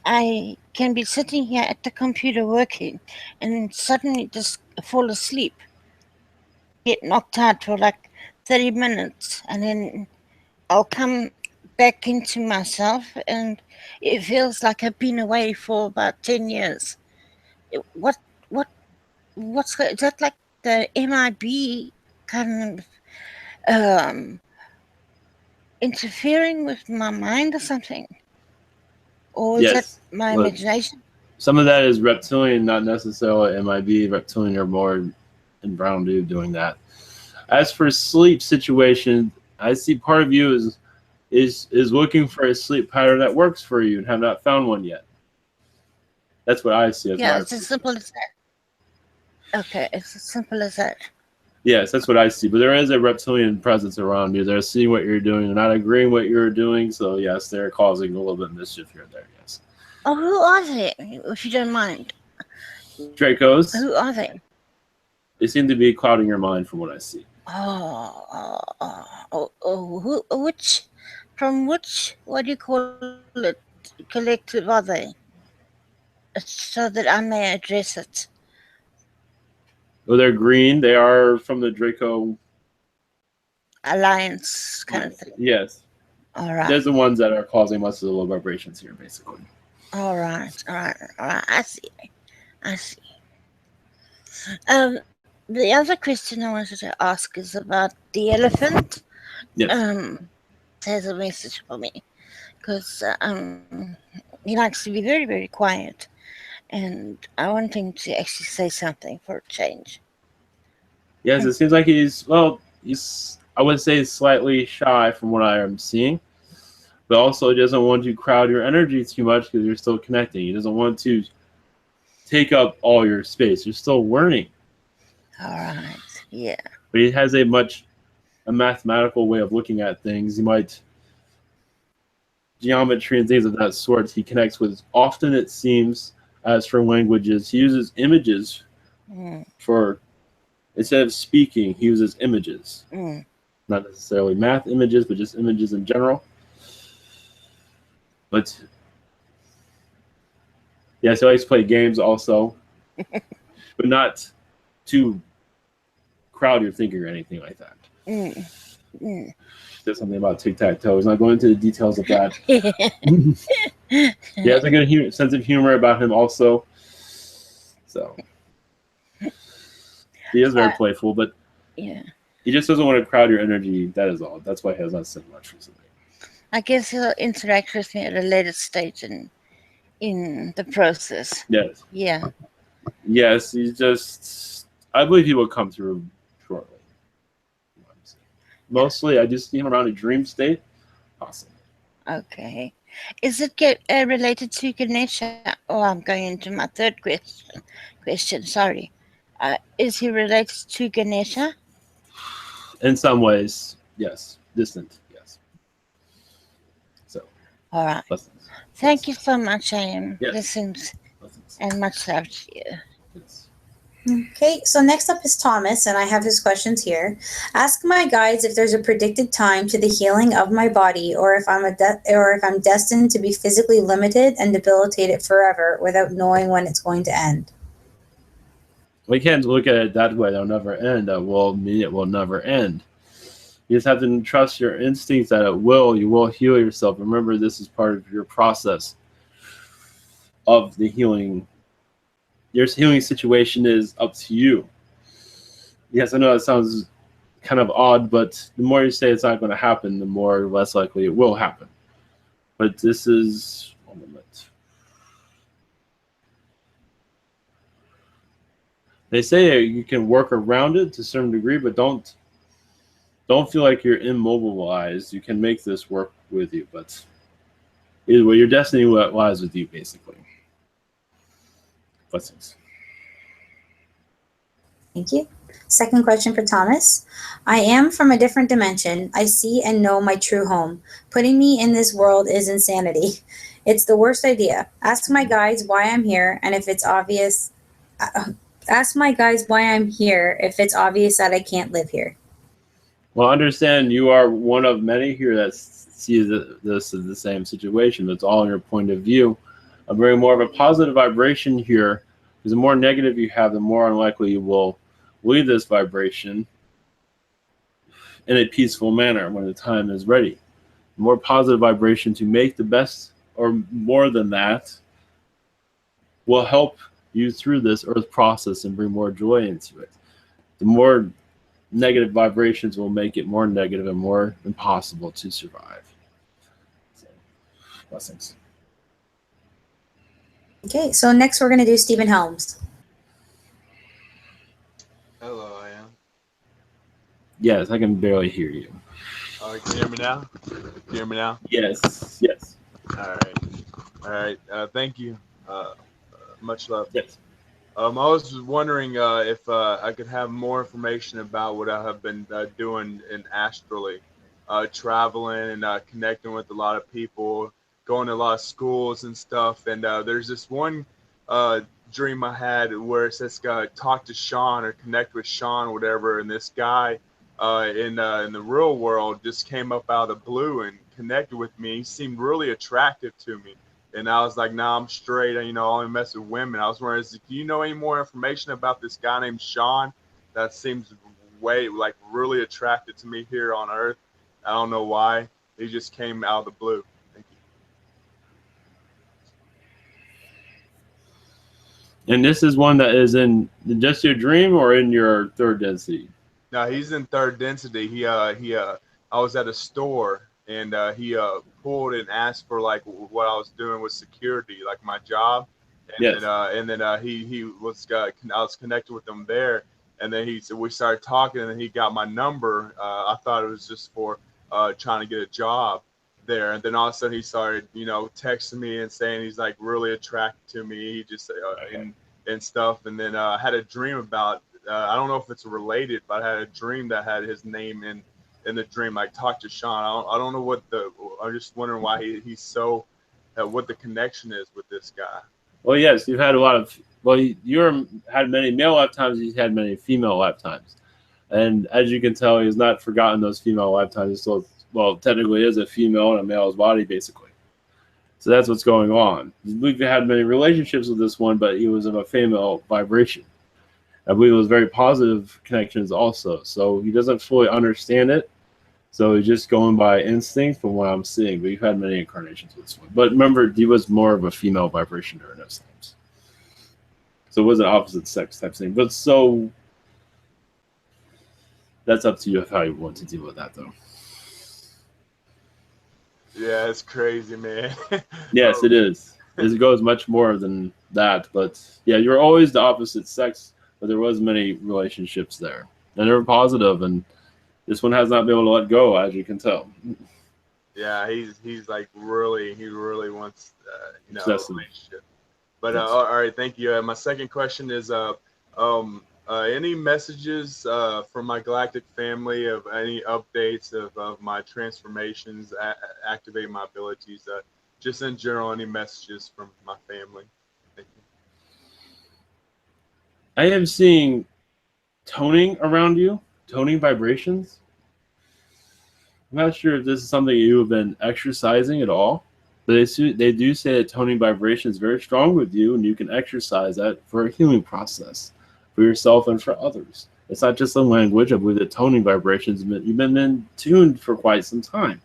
I can be sitting here at the computer working and suddenly just fall asleep, get knocked out for like 30 minutes, and then I'll come back into myself, and it feels like I've been away for about 10 years. What's is that, like the MIB kind of interfering with my mind or something? Or is that my imagination? Some of that is reptilian, not necessarily MIB. Reptilian are more in brown dude doing that. As for sleep situation, I see part of you is looking for a sleep pattern that works for you and have not found one yet. That's what I see. Yeah, it's as simple as that. Okay, it's as simple as that. Yes, that's what I see. But there is a reptilian presence around you. They're seeing what you're doing and not agreeing what you're doing. So yes, they're causing a little bit of mischief here and there. Yes. Oh, who are they? If you don't mind. Dracos. Who are they? They seem to be clouding your mind from what I see. Which, what do you call it, collective are they? So that I may address it. Oh, they're green. They are from the Draco Alliance kind of thing. Yes. All right. There's the ones that are causing most of the low vibrations here, basically. All right. I see. The other question I wanted to ask is about the elephant. Yes. Has a message for me, because he likes to be very, very quiet, and I want him to actually say something for a change. Yes, it seems like he's I would say slightly shy from what I am seeing. but also he doesn't want to crowd your energy too much because you're still connecting. He doesn't want to take up all your space. You're still learning. All right. Yeah. But he has a mathematical way of looking at things. He might geometry and things of that sort he connects with. Often it seems, as for languages, he uses images for, instead of speaking, he uses images. Not necessarily math images, but just images in general. But yes, he likes to play games also, but not to crowd your thinking or anything like that. There's something about tic-tac-toe. He's not going into the details of that. He has a good sense of humor about him also. So he is very playful, but yeah, he just doesn't want to crowd your energy. That is all. That's why he has not said much recently. I guess he'll interact with me at a later stage in the process. Yes. Yeah. Yes, he's just. I believe he will come through shortly. Mostly, I just see him around a dream state. Awesome. Okay. Is it related to Ganesha? Oh, I'm going into my third question. Sorry. Is he related to Ganesha? In some ways, yes. Distant, yes. So. All right. Blessings. Thank you so much, Ian. Yes. Blessings. And much love to you. Yes. Okay, so next up is Thomas, and I have his questions here. Ask my guides if there's a predicted time to the healing of my body, or if I'm destined to be physically limited and debilitated forever without knowing when it's going to end. We can't look at it that way. It'll never end. That will mean it will never end. You just have to trust your instincts that it will. You will heal yourself. Remember, this is part of your process of the healing. Your healing situation is up to you. Yes, I know that sounds kind of odd, but the more you say it's not going to happen, the more less likely it will happen. But this is 1 moment. They say you can work around it to a certain degree, but don't feel like you're immobilized. You can make this work with you, but either way, your destiny lies with you, basically. Blessings. Thank you. Second question for Thomas. I am from a different dimension. I see and know my true home. Putting me in this world is insanity. It's the worst idea. Ask my guides why I'm here, and if it's obvious, ask my guides why I'm here if it's obvious that I can't live here. Well, understand you are one of many here that sees this as the same situation. It's all in your point of view. I'm bringing more of a positive vibration here, because the more negative you have, the more unlikely you will leave this vibration in a peaceful manner when the time is ready. The more positive vibration to make the best or more than that will help you through this earth process and bring more joy into it. The more negative vibrations will make it more negative and more impossible to survive. So, blessings. Okay, so next we're going to do Stephen Helms. Hello, I am. Yes, I can barely hear you. Can you hear me now? Can you hear me now? Yes, yes. All right. Thank you. Much love. Yes. I was wondering if I could have more information about what I have been doing in astrally, traveling and connecting with a lot of people, going to a lot of schools and stuff. And there's this one dream I had where it says talk to Sean or connect with Sean or whatever, and this guy in the real world just came up out of the blue and connected with me. He seemed really attractive to me, and I was like, nah, I'm straight. I only mess with women. I was wondering, do you know any more information about this guy named Sean that seems really attracted to me here on Earth? I don't know why. He just came out of the blue. Thank you. And this is one that is in just your dream or in your third density? No, he's in third density. I was at a store and he pulled and asked for like what I was doing with security, like my job. And yes. then he was I was connected with him there, and then we started talking, and then he got my number. I thought it was just for trying to get a job, there, and then all of a sudden he started, texting me and saying he's like really attracted to me. He just and stuff, and then I had a dream about. I don't know if it's related, but I had a dream that had his name in the dream. Like talk to Sean. I don't know what I'm just wondering why he's so. What the connection is with this guy. Well, yes, you've had a lot of. Well, you had many male lifetimes. He's had many female lifetimes, and as you can tell, he's not forgotten those female lifetimes. He's still, well, technically is a female in a male's body, basically. So that's what's going on. We've had many relationships with this one, but he was of a female vibration. I believe it was very positive connections also. So he doesn't fully understand it. So he's just going by instinct from what I'm seeing. But you've had many incarnations with this one. But remember, he was more of a female vibration during those times. So it was an opposite sex type thing. But so that's up to you how you want to deal with that, though. Yeah, it's crazy, man. Yes, it is. It goes much more than that. But yeah, you're always the opposite sex. But there was many relationships there. And they were positive, and this one has not been able to let go, as you can tell. Yeah, he's like he really wants a relationship. But Yes. All right, thank you. My second question is any messages from my galactic family of any updates of my transformations, activating my abilities, just in general, any messages from my family? Thank you. I am seeing toning around you, toning vibrations. I'm not sure if this is something you have been exercising at all, but they do say that toning vibration is very strong with you, and you can exercise that for a healing process for yourself and for others. It's not just a language. I believe that toning vibrations, you've been tuned for quite some time,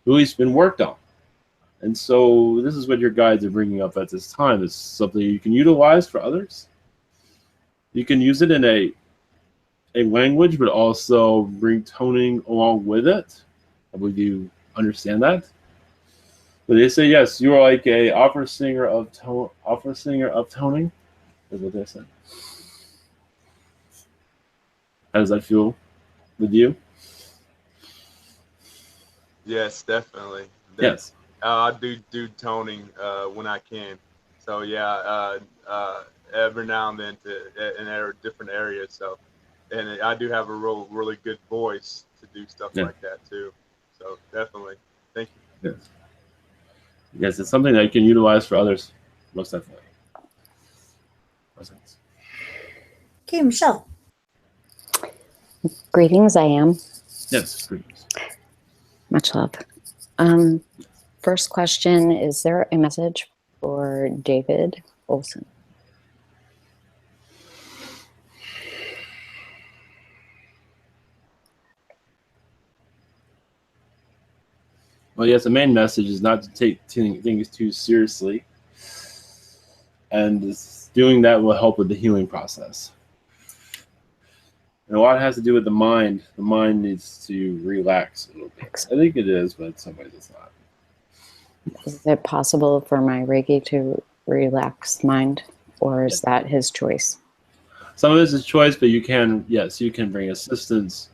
at least been worked on. And so this is what your guides are bringing up at this time. It's something you can utilize for others. You can use it in a language, but also bring toning along with it. I believe you understand that. But they say yes, you are like a opera singer of toning. Is what they said. How does that feel with you? Yes, definitely. Yes. I do toning when I can. So yeah, every now and then in different areas. So, and I do have a really good voice to do stuff like that too. So definitely, thank you. Yes. Yes, it's something that you can utilize for others, most definitely. Okay, Micheal. Greetings, I am. Yes, greetings. Much love. First question, is there a message for David Olson? Well, yes, the main message is not to take things too seriously. And doing that will help with the healing process. And a lot has to do with the mind. The mind needs to relax a little bit. I think it is, but in some ways it's not. Is it possible for my Reiki to relax mind, or is that his choice? Some of it is his choice, but you can bring assistance.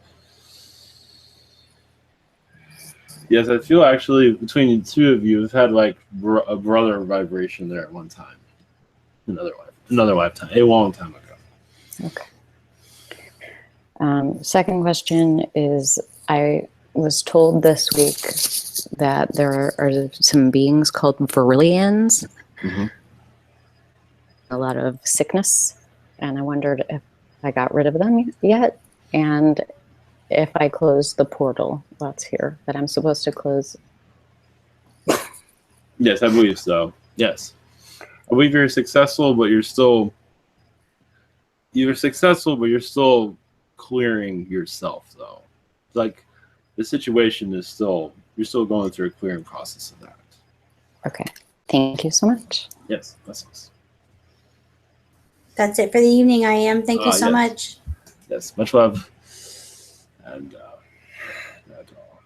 Yes, I feel actually between the two of you have had like a brother vibration there at one time. Another lifetime, a long time ago. Okay. Second question is, I was told this week that there are some beings called Reptilians. Mm-hmm. A lot of sickness, and I wondered if I got rid of them yet, and if I closed the portal that's here that I'm supposed to close. Yes, I believe so. Yes. I believe you're successful, but you're still clearing yourself, though. Like the situation is you're still going through a clearing process of that. Okay. Thank you so much. Yes, that's That's it for the evening, I am. Thank you so yes. much. Yes, much love. And that's all.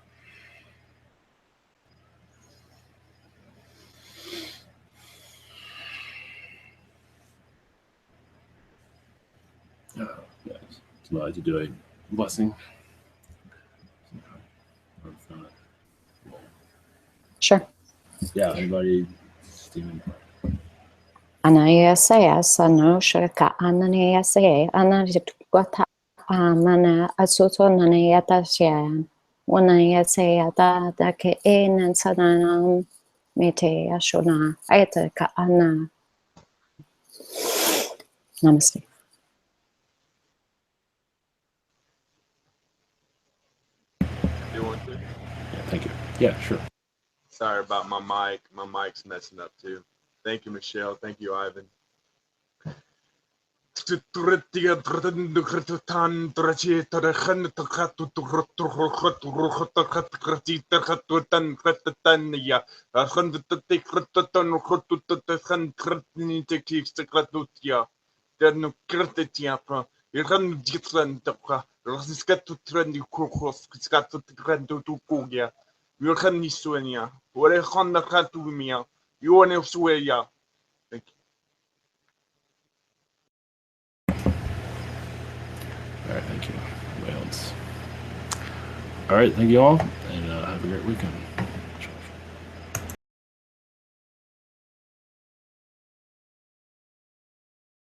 Yes. So I'd like to do a blessing. Sure. Yeah, anybody? Steven. Anayasaya sano shirka ananayasaya anajitwata amana asuto nanayatasya wanayasaya da ke enan sananam mete ashuna ayata ka ana. Namaste. You want to? Yeah, thank you. Yeah, sure. Sorry about my mic. My mic's messing up too. Thank you, Micheal. Thank you, Ivan. All right, thank you. Wales. All right, thank you all, and have a great weekend.